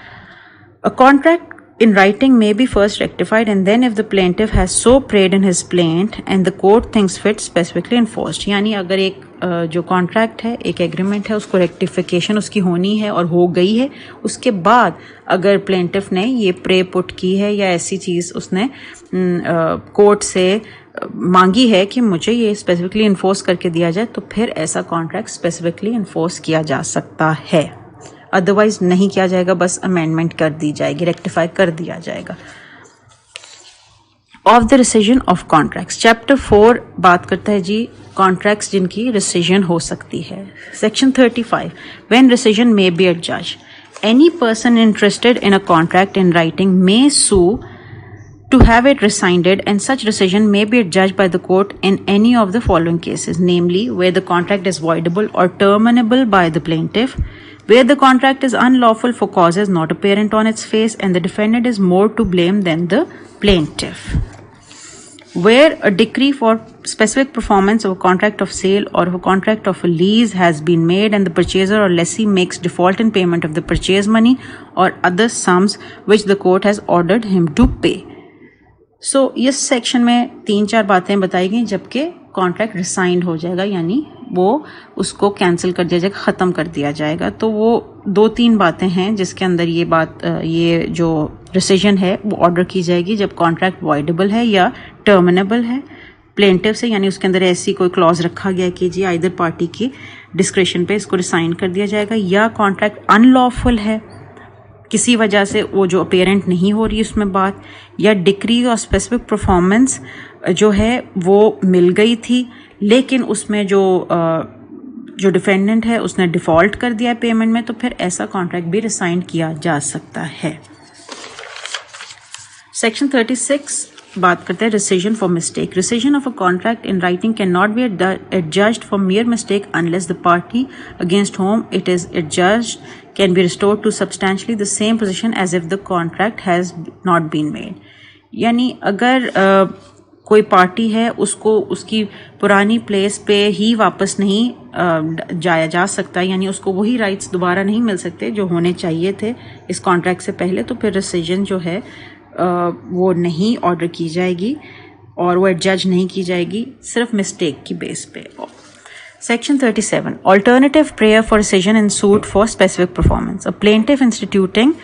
A contract in writing may be first rectified and then if the plaintiff has so prayed in his plaint and the court thinks fit specifically enforced। यानी अगर एक जो contract है एक agreement है उसको rectification उसकी होनी है और हो गई है, उसके बाद अगर प्लेंटिफ ने ये प्रे पुट की है या ऐसी चीज़ उसने कोर्ट से मांगी है कि मुझे ये स्पेसिफिकली इन्फोर्स करके दिया जाए, तो फिर ऐसा कॉन्ट्रैक्ट स्पेसिफिकली इन्फोर्स किया जा सकता है। अदरवाइज नहीं किया जाएगा, बस अमेंडमेंट कर दी जाएगी, रेक्टिफाई कर दिया जाएगा। Of the rescission of contracts chapter 4 बात करता है जी कॉन्ट्रैक्ट्स जिनकी रिसिजन हो सकती है। Section 35 when rescission may be adjudged any person interested in a contract in writing may sue to have it rescinded, and such rescission may be adjudged by the court in any of the following cases, namely where the contract is voidable or terminable by the plaintiff, where the contract is unlawful for causes not apparent on its face and the defendant is more to blame than the plaintiff, where a decree for specific performance of a contract of sale or of a contract of a lease has been made and the purchaser or lessee makes default in payment of the purchase money or other sums which the court has ordered him to pay। सो इस section में 3-4 बातें बताई गई जबकि contract resigned हो जाएगा, यानी वो उसको कैंसिल कर दिया जाएगा, ख़त्म कर दिया जाएगा। तो वो 2-3 बातें हैं जिसके अंदर ये जो रिसिजन है वो ऑर्डर की जाएगी जब कॉन्ट्रैक्ट वॉइडेबल है या टर्मिनेबल है प्लेंटिफ से, यानी उसके अंदर ऐसी कोई क्लॉज रखा गया कि जी आइदर पार्टी की डिस्क्रिशन पे इसको रिसाइन कर दिया जाएगा, या कॉन्ट्रैक्ट अनलॉफुल है किसी वजह से वो जो अपेरेंट नहीं हो रही उसमें बात, या डिक्री और स्पेसिफिक परफॉर्मेंस जो है वो मिल गई थी लेकिन उसमें जो डिफेंडेंट है उसने डिफ़ॉल्ट कर दिया पेमेंट में, तो फिर ऐसा कॉन्ट्रैक्ट भी रिसाइन किया जा सकता है। सेक्शन 36 बात करते हैं rescission for mistake. Rescission of a contract in writing can not be adjudged for mere mistake unless the party against whom it is adjudged can be restored to substantially the same position as if the contract has not been made। यानी अगर कोई party है उसको उसकी पुरानी place पे ही वापस नहीं जाया जा सकता, यानी उसको वही राइट्स दोबारा नहीं मिल सकते जो होने चाहिए थे इस कॉन्ट्रैक्ट से पहले, तो फिर रिसिजन जो है वो नहीं ऑर्डर की जाएगी और वो एडजज नहीं की जाएगी सिर्फ मिस्टेक की बेस पे। Section 37 Alternative prayer for rescission in suit for specific performance। A plaintiff instituting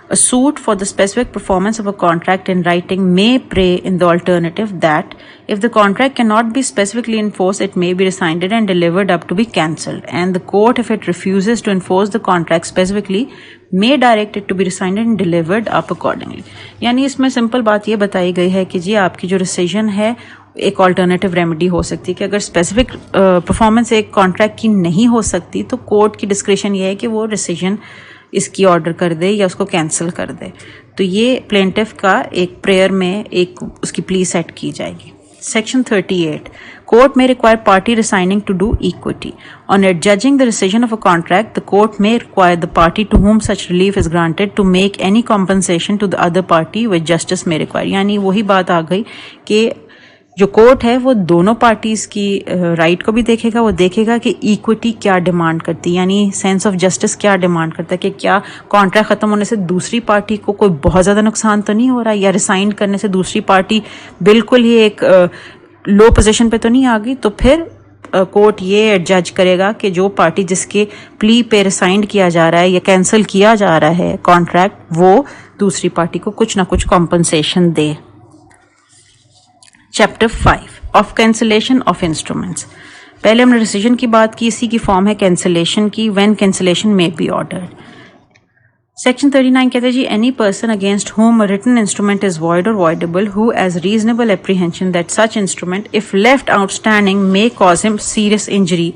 a suit for the specific performance of a contract in writing may pray in the alternative that if the contract cannot be specifically enforced, it may be rescinded and delivered up to be cancelled, and the court, if it refuses to enforce the contract specifically, may direct it to be rescinded and delivered up accordingly। यानी इसमें simple बात ये बताई गई है कि जी आपकी जो रिसिजन है एक ऑल्टरनेटिव रेमेडी हो सकती है कि अगर स्पेसिफिक परफॉर्मेंस एक कॉन्ट्रैक्ट की नहीं हो सकती तो कोर्ट की डिस्क्रिशन ये है कि वो रिसिजन इसकी ऑर्डर कर दे या उसको कैंसिल कर दे। तो ये प्लेंटिफ का एक प्रेयर में एक उसकी प्ली सेट की जाएगी। Section 38. Court may require party resigning to do equity. On adjudging the rescission of a contract, the court may require the party to whom such relief is granted to make any compensation to the other party which justice may require. यानी वही बात आ गई कि जो court है वो दोनों parties की राइट को भी देखेगा, वो देखेगा कि इक्विटी क्या डिमांड करती है, यानी सेंस ऑफ जस्टिस क्या डिमांड करता है कि क्या कॉन्ट्रैक्ट खत्म होने से दूसरी पार्टी को कोई बहुत ज़्यादा नुकसान तो नहीं हो रहा, या रिसाइन करने से दूसरी पार्टी बिल्कुल ही एक लो पोजीशन पे तो नहीं आ गई। तो फिर कोर्ट ये जज करेगा कि जो पार्टी जिसके प्ली पे रिसाइन किया जा रहा है या कैंसिल किया जा रहा है कॉन्ट्रैक्ट, वो दूसरी पार्टी को कुछ ना कुछ compensation they. Chapter 5 of cancellation of instruments. पहले हमने रिसीजन की बात की, इसी की फॉर्म है कैंसिलेशन की, when cancellation may be ordered. Section 39 कहते हैं जी, any person against whom a written instrument is void or voidable who has reasonable apprehension that such instrument if left outstanding may cause him serious injury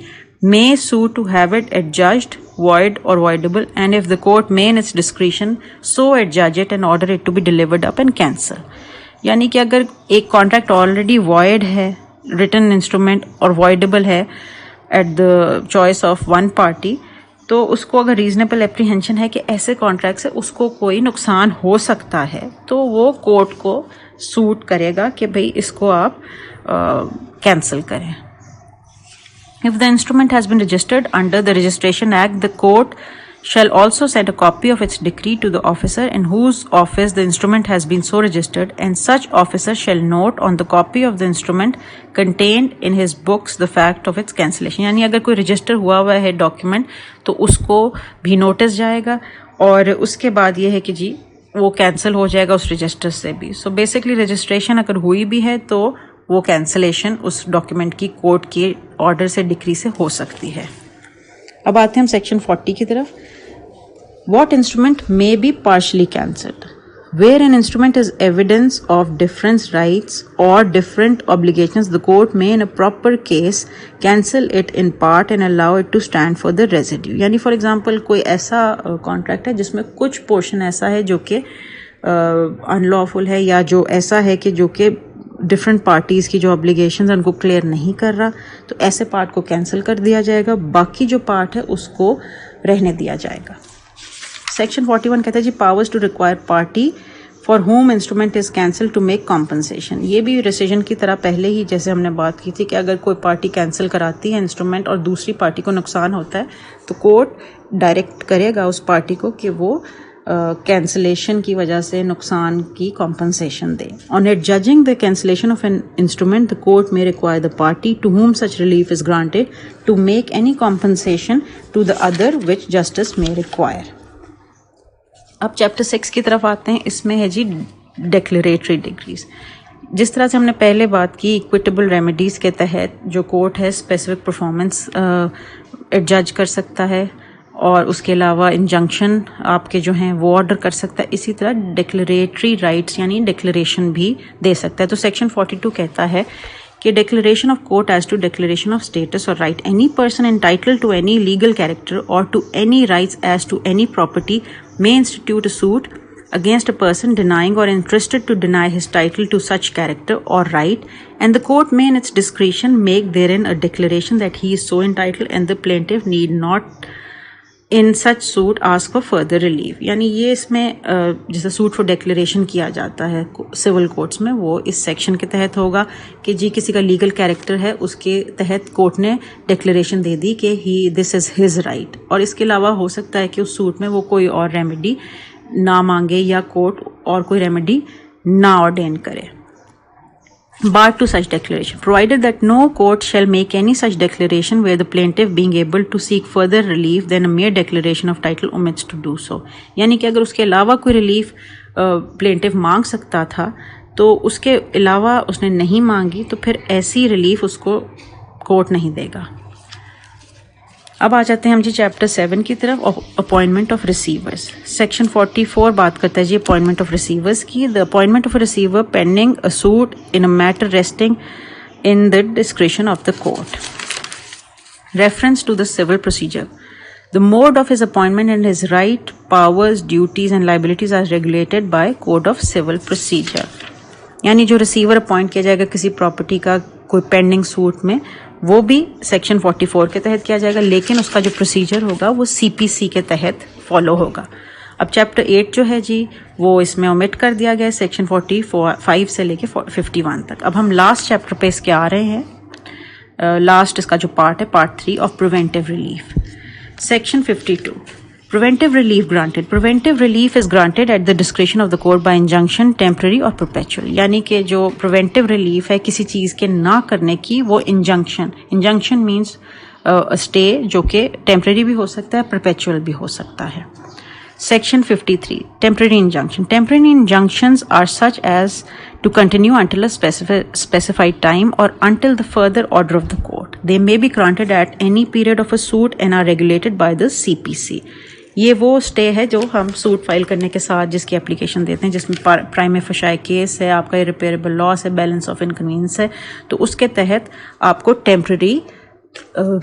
may sue to have it adjudged void or voidable, and if the court may in its discretion so adjudge it and order it to be delivered up and cancel। यानी कि अगर एक contract already void है, written instrument और voidable है at the choice of one party, तो उसको अगर रीजनेबल एप्रीहेंशन है कि ऐसे कॉन्ट्रैक्ट से उसको कोई नुकसान हो सकता है, तो वो कोर्ट को सूट करेगा कि भाई इसको आप कैंसिल करें। If the instrument has been registered under the Registration Act, the court shall also send a copy of its decree to the officer in whose office the instrument has been so registered, and such officer shall note on the copy of the instrument contained in his books the fact of its cancellation। यानी अगर कोई register हुआ हुआ है document तो उसको भी notice जाएगा, और उसके बाद ये है कि जी वो कैंसिल हो जाएगा उस रजिस्टर से भी। सो बेसिकली रजिस्ट्रेशन अगर हुई भी है तो वो कैंसिलेशन उस डॉक्यूमेंट की कोर्ट के ऑर्डर से, डिक्री से हो सकती है। अब आते हैं हम सेक्शन 40 की तरफ। What instrument may be partially cancelled? Where an instrument is evidence of different rights or different obligations, the court may in a proper case cancel it in part and allow it to stand for the residue। यानी for example कोई ऐसा contract है जिसमें कुछ portion ऐसा है जो कि अनलॉफुल है, या जो ऐसा है कि जो कि डिफरेंट पार्टीज़ की जो ऑब्लिगेशंस हैं उनको क्लियर नहीं कर रहा, तो ऐसे पार्ट को कैंसिल कर दिया जाएगा, बाकी जो पार्ट है उसको रहने दिया जाएगा। सेक्शन 41 कहता है जी, powers to require party for whom instrument is cancel to make compensation. ये भी रिसीजन की तरह पहले ही जैसे हमने बात की थी कि अगर कोई पार्टी कैंसिल कराती है इंस्ट्रूमेंट और दूसरी पार्टी को नुकसान होता है तो कोर्ट डायरेक्ट करेगा उस पार्टी को कि वो कैंसिलेशन की वजह से नुकसान की कॉम्पनसेशन दे। On adjudging the cancellation of an instrument, the court may require the party to whom such relief is granted to make any compensation to the other which justice may require। अब chapter 6 की तरफ आते हैं। इसमें है जी declaratory decrease. जिस तरह से हमने पहले बात की, इक्विटेबल रेमेडीज़ के तहत जो कोर्ट है स्पेसिफिक परफॉर्मेंस जज कर सकता है, और उसके अलावा इंजंक्शन आपके जो हैं वो ऑर्डर कर सकता है। इसी तरह डिक्लेरेटरी राइट्स यानी डिक्लेरेशन भी दे सकता है। तो सेक्शन 42 कहता है कि declaration of court as to declaration of status or right, any person entitled to any legal character or to any rights as to any property may institute a suit against a person denying or interested to deny his title to such character or right, and the court may in its discretion make therein a declaration that he is so entitled, and the plaintiff need not in such suit ask for further relief. यानी ये इसमें जैसे suit for declaration किया जाता है civil courts में, वो इस सेक्शन के तहत होगा कि जी किसी का लीगल कैरेक्टर है, उसके तहत कोर्ट ने डिक्लेरेशन दे दी कि ही दिस इज़ हिज राइट। और इसके अलावा हो सकता है कि उस सूट में वो कोई और रेमेडी ना मांगे या कोर्ट और कोई रेमेडी ना ऑर्डेन करे। Barred to such declaration, provided that no court shall make any such declaration where the plaintiff being able to seek further relief than a mere declaration of title omits to do so। यानी कि अगर उसके अलावा कोई relief plaintiff मांग सकता था तो उसके अलावा उसने नहीं मांगी तो फिर ऐसी रिलीफ उसको कोर्ट नहीं देगा। अब आ जाते हैं हम जी चैप्टर 7 की तरफ, अपॉइंटमेंट ऑफ रिसीवर्स। सेक्शन 44 बात करता है जी अपॉइंटमेंट ऑफ रिसीवर्स की। The appointment of receiver pending a suit in a matter resting in the discretion of the court. Reference to the civil procedure, the mode of his appointment and his right, powers, duties and liabilities are regulated by code of civil procedure. यानी जो receiver appoint किया जाएगा किसी property का कोई pending suit में, वो भी सेक्शन 44 के तहत किया जाएगा, लेकिन उसका जो प्रोसीजर होगा वो CPC के तहत फॉलो होगा। अब चैप्टर 8 जो है जी वो इसमें ओमिट कर दिया गया है सेक्शन 45 से लेके 51 तक। अब हम लास्ट चैप्टर पे इसके आ रहे हैं। लास्ट इसका जो पार्ट है, part 3 of preventive relief. Section 52, preventive relief granted. Preventive relief is granted at the discretion of the court by injunction, temporary और perpetual। यानी कि जो preventive relief है किसी चीज़ के ना करने की, वो injunction means stay, जो कि temporary भी हो सकता है, perpetual भी हो सकता है। Section 53, temporary injunction. Temporary injunctions are such as to continue until a specified time or until the further order of the court. They may be granted at any period of a suit and are regulated by the CPC. ये वो stay है जो हम suit file करने के साथ जिसकी application देते हैं, जिसमें प्राइम फशाई केस है, आपका इरिपेयरेबल लॉस है, बैलेंस ऑफ इनकन्वीनियंस है, तो उसके तहत आपको टेम्पररी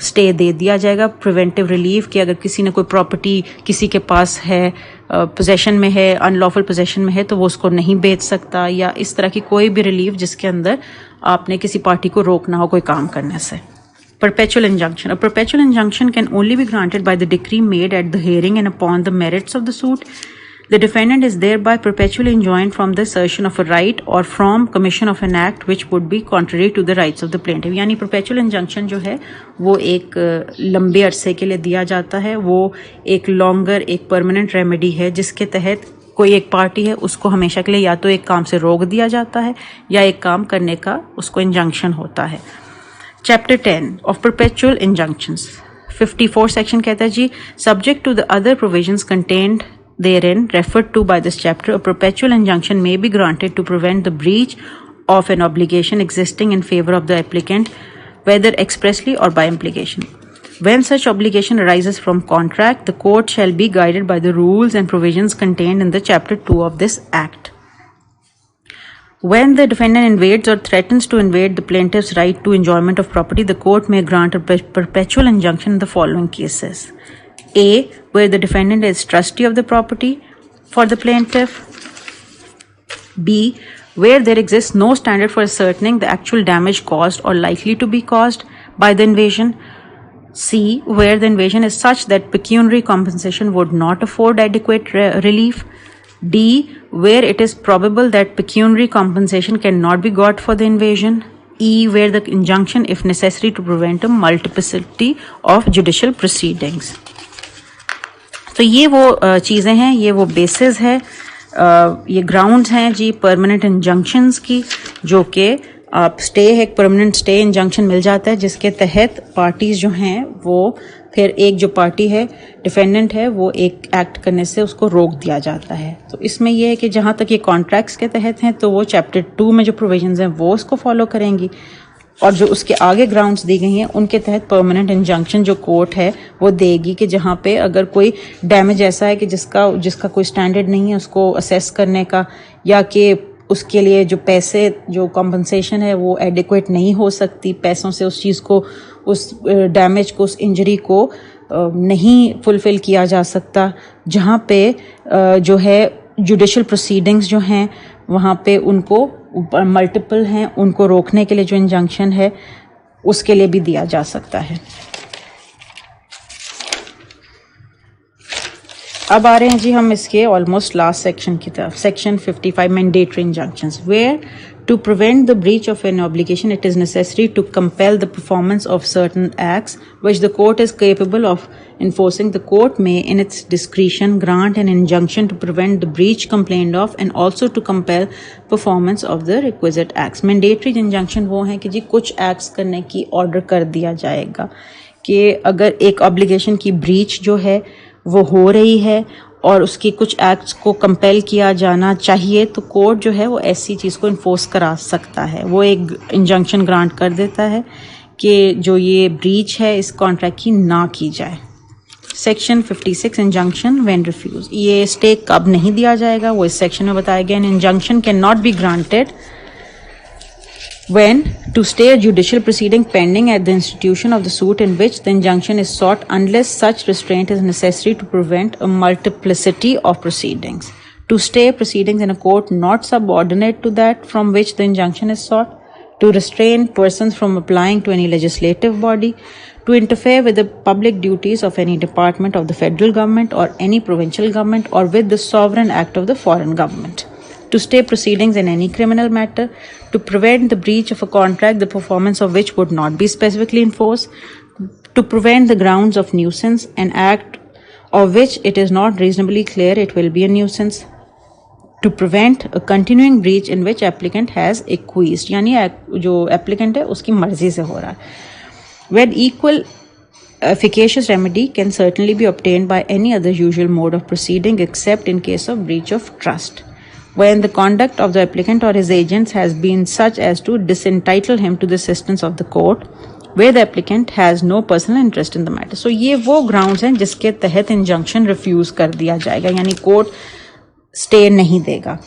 स्टे दे दिया जाएगा। प्रिवेंटिव रिलीफ कि अगर किसी ने कोई प्रॉपर्टी किसी के पास है, पोजेशन में है, अनलॉफुल पोजेशन में है, तो वो उसको नहीं बेच सकता, या इस तरह की कोई भी रिलीफ जिसके अंदर आपने किसी पार्टी को रोकना हो कोई काम करने से। Perpetual injunction. A perpetual injunction can only be granted by the decree made at the hearing and upon the merits of the suit. The defendant is thereby perpetually enjoined from the assertion of a right or from commission of an act which would be contrary to the rights of the plaintiff. यानी perpetual injunction जो है वो एक लंबे अरसे के लिए दिया जाता है, वो एक longer, एक permanent remedy है जिसके तहत कोई एक पार्टी है उसको हमेशा के लिए या तो एक काम से रोक दिया जाता है या एक काम करने का उसको इंजंक्शन होता है। Chapter 10 of perpetual injunctions. 54 section कहता है जी, subject to the other provisions contained therein referred to by this chapter, a perpetual injunction may be granted to prevent the breach of an obligation existing in favor of the applicant, whether expressly or by implication. When such obligation arises from contract, the court shall be guided by the rules and provisions contained in the chapter 2 of this act. When the defendant invades or threatens to invade the plaintiff's right to enjoyment of property, the court may grant a perpetual injunction in the following cases. A. Where the defendant is trustee of the property for the plaintiff. B. Where there exists no standard for ascertaining the actual damage caused or likely to be caused by the invasion. C. Where the invasion is such that pecuniary compensation would not afford adequate relief. D. Where it is probable that pecuniary compensation cannot be got for the invasion. E. Where the injunction, if necessary, to prevent a multiplicity of judicial proceedings. तो ये वो चीज़ें हैं, ये वो basis है, ये grounds हैं जी परमानेंट इंजंक्शंस की, जो कि आप स्टे है, एक परमानेंट स्टे इंजंक्शन मिल जाता है जिसके तहत पार्टीज जो हैं वो फिर एक जो पार्टी है डिफेंडेंट है वो एक एक्ट करने से उसको रोक दिया जाता है। तो इसमें यह है कि जहाँ तक ये कॉन्ट्रैक्ट्स के तहत हैं तो वो चैप्टर 2 में जो प्रोविजंस हैं वो उसको फॉलो करेंगी, और जो उसके आगे ग्राउंड्स दी गई हैं उनके तहत परमानेंट इंजंक्शन जो कोर्ट है वो देगी कि जहाँ पे अगर कोई डैमेज ऐसा है कि जिसका कोई स्टैंडर्ड नहीं है उसको असेस करने का, या कि उसके लिए जो पैसे जो कॉम्पनसेशन है वो एडिक्वेट नहीं हो सकती, पैसों से उस चीज़ को, उस डैमेज को, उस इंजरी को नहीं फुलफिल किया जा सकता, जहाँ पे जो है जुडिशल प्रोसीडिंग्स जो हैं वहाँ पे उनको मल्टीपल हैं, उनको रोकने के लिए जो इंजंक्शन है उसके लिए भी दिया जा सकता है। अब आ रहे हैं जी हम इसके ऑलमोस्ट लास्ट सेक्शन की तरफ। Section 55 mandatory injunctions, where to prevent the breach of an obligation it is necessary to compel the performance of certain acts which the court is capable of enforcing. The court may in its discretion grant an injunction to prevent the breach complained of and also to compel performance of the requisite acts. Mandatory injunction वो है कि जी कुछ acts करने की order कर दिया जाएगा कि अगर एक obligation की breach जो है वो हो रही है और उसकी कुछ एक्ट्स को कंपेल किया जाना चाहिए तो कोर्ट जो है वो ऐसी चीज़ को इन्फोर्स करा सकता है, वो एक इंजंक्शन ग्रांट कर देता है कि जो ये ब्रीच है इस कॉन्ट्रैक्ट की ना की जाए। सेक्शन 56 इंजंक्शन व्हेन रिफ्यूज, ये स्टे कब नहीं दिया जाएगा वो इस सेक्शन में बताया गया। Injunction can not be granted when to stay a judicial proceeding pending at the institution of the suit in which the injunction is sought unless such restraint is necessary to prevent a multiplicity of proceedings. to stay proceedings in a court not subordinate to that from which the injunction is sought, to restrain persons from applying to any legislative body, to interfere with the public duties of any department of the federal government or any provincial government or with the sovereign act of the foreign government, to stay proceedings in any criminal matter, to prevent the breach of a contract the performance of which would not be specifically enforced, to prevent the grounds of nuisance, an act of which it is not reasonably clear it will be a nuisance, to prevent a continuing breach in which applicant has acquiesced, यानी जो applicant है उसकी मर्जी से हो रहा है. When equal efficacious remedy can certainly be obtained by any other usual mode of proceeding except in case of breach of trust, when the conduct of the applicant or his agents has been such as to disentitle him to the assistance of the court, where the applicant has no personal interest in the matter. So ये वो grounds हैं जिसके तहत injunction refuse कर दिया जाएगा, यानी court stay नहीं देगा.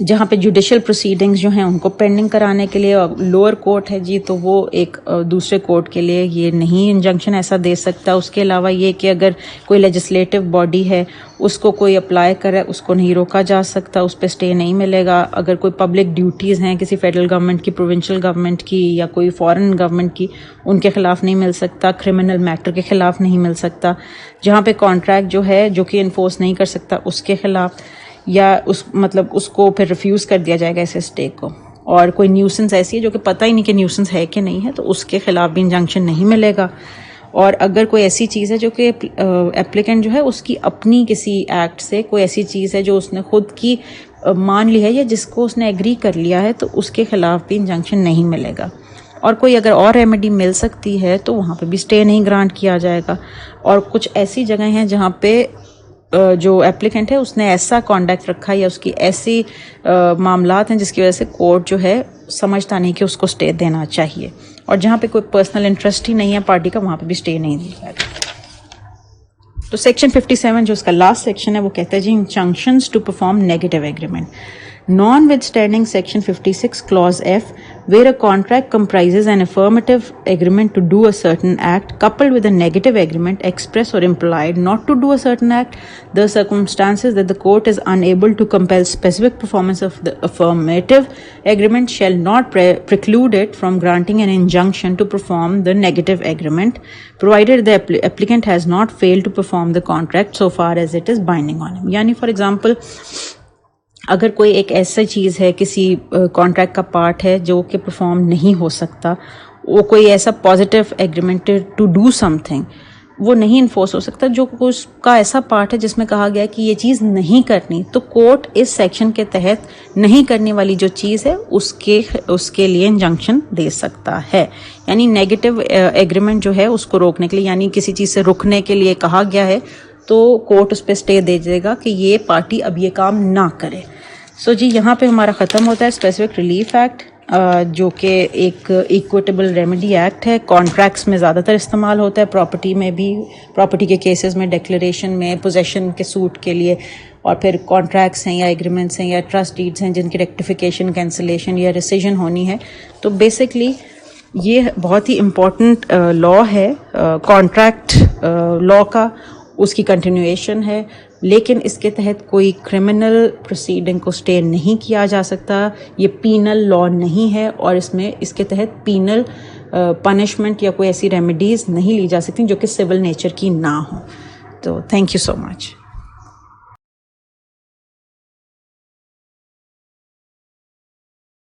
जहाँ पे जुडिशियल प्रोसीडिंग्स जो हैं उनको पेंडिंग कराने के लिए लोअर कोर्ट है जी, तो वो एक दूसरे कोर्ट के लिए ये नहीं इंजंक्शन ऐसा दे सकता. उसके अलावा ये कि अगर कोई लेजिस्लेटिव बॉडी है उसको कोई अप्लाई करे उसको नहीं रोका जा सकता, उस पर स्टे नहीं मिलेगा. अगर कोई पब्लिक ड्यूटीज़ हैं किसी फेडरल गवर्नमेंट की, प्रोविंशियल गवर्नमेंट की या कोई फॉरेन गवर्नमेंट की, उनके खिलाफ नहीं मिल सकता. क्रिमिनल मैटर के खिलाफ नहीं मिल सकता. जहाँ पे कॉन्ट्रैक्ट जो है जो कि इन्फोर्स नहीं कर सकता उसके खिलाफ, या उस मतलब उसको फिर रिफ्यूज़ कर दिया जाएगा ऐसे स्टे को. और कोई न्यूसेंस ऐसी है जो कि पता ही नहीं कि न्यूसेंस है कि नहीं है, तो उसके खिलाफ भी इंजंक्शन नहीं मिलेगा. और अगर कोई ऐसी चीज़ है जो कि एप्लीकेंट जो है उसकी अपनी किसी एक्ट से कोई ऐसी चीज़ है जो उसने खुद की मान ली है या जिसको उसने एग्री कर लिया है, तो उसके खिलाफ भी इंजंक्शन नहीं मिलेगा. और कोई अगर और रेमेडी मिल सकती है तो वहाँ पे भी स्टे नहीं ग्रांट किया जाएगा. और कुछ ऐसी जगह हैं जहाँ पे जो एप्लीकेंट है उसने ऐसा कॉन्डक्ट रखा या उसकी ऐसी मामलात हैं जिसकी वजह से कोर्ट जो है समझता नहीं कि उसको स्टे देना चाहिए. और जहाँ पे कोई पर्सनल इंटरेस्ट ही नहीं है पार्टी का, वहाँ पे भी स्टे नहीं दिया जाएगा. तो सेक्शन 57 जो उसका लास्ट सेक्शन है वो कहता है जी injunctions to perform negative agreement. Notwithstanding Section 56 Clause F, where a contract comprises an affirmative agreement to do a certain act coupled with a negative agreement express or implied not to do a certain act, the circumstances that the court is unable to compel specific performance of the affirmative agreement shall not preclude it from granting an injunction to perform the negative agreement, provided the applicant has not failed to perform the contract so far as it is binding on him. यानी for example अगर कोई एक ऐसा चीज़ है किसी contract का part है जो कि परफॉर्म नहीं हो सकता, वो कोई ऐसा positive agreement to do something वो नहीं इन्फोर्स हो सकता, जो उसका ऐसा पार्ट है जिसमें कहा गया कि ये चीज़ नहीं करनी, तो कोर्ट इस सेक्शन के तहत नहीं करने वाली जो चीज़ है उसके लिए इंजंक्शन दे सकता है. यानी नेगेटिव एग्रीमेंट जो है उसको रोकने के लिए, यानी किसी चीज़ से रुकने के लिए कहा गया है तो कोर्ट उस पर स्टे दे देगा कि ये पार्टी अब ये काम ना करे. सो जी यहाँ पे हमारा ख़त्म होता है स्पेसिफिक रिलीफ एक्ट, जो कि एक इक्विटेबल रेमेडी एक्ट है. कॉन्ट्रैक्ट्स में ज़्यादातर इस्तेमाल होता है, प्रॉपर्टी में भी, प्रॉपर्टी के केसेस में, डिक्लेरेशन में, पोजेशन के सूट के लिए, और फिर कॉन्ट्रैक्ट्स हैं या एग्रीमेंट्स हैं या ट्रस्ट डीड्स हैं जिनकी रेक्टिफिकेशन, कैंसिलेशन या रिसिजन होनी है. तो बेसिकली ये बहुत ही इम्पॉर्टेंट लॉ है कॉन्ट्रैक्ट लॉ का, उसकी कंटिन्यूएशन है. लेकिन इसके तहत कोई क्रिमिनल प्रोसीडिंग को स्टे नहीं किया जा सकता. ये पीनल लॉ नहीं है और इसमें इसके तहत पीनल पनिशमेंट या कोई ऐसी रेमेडीज़ नहीं ली जा सकती जो कि सिविल नेचर की ना हो. तो थैंक यू सो मच.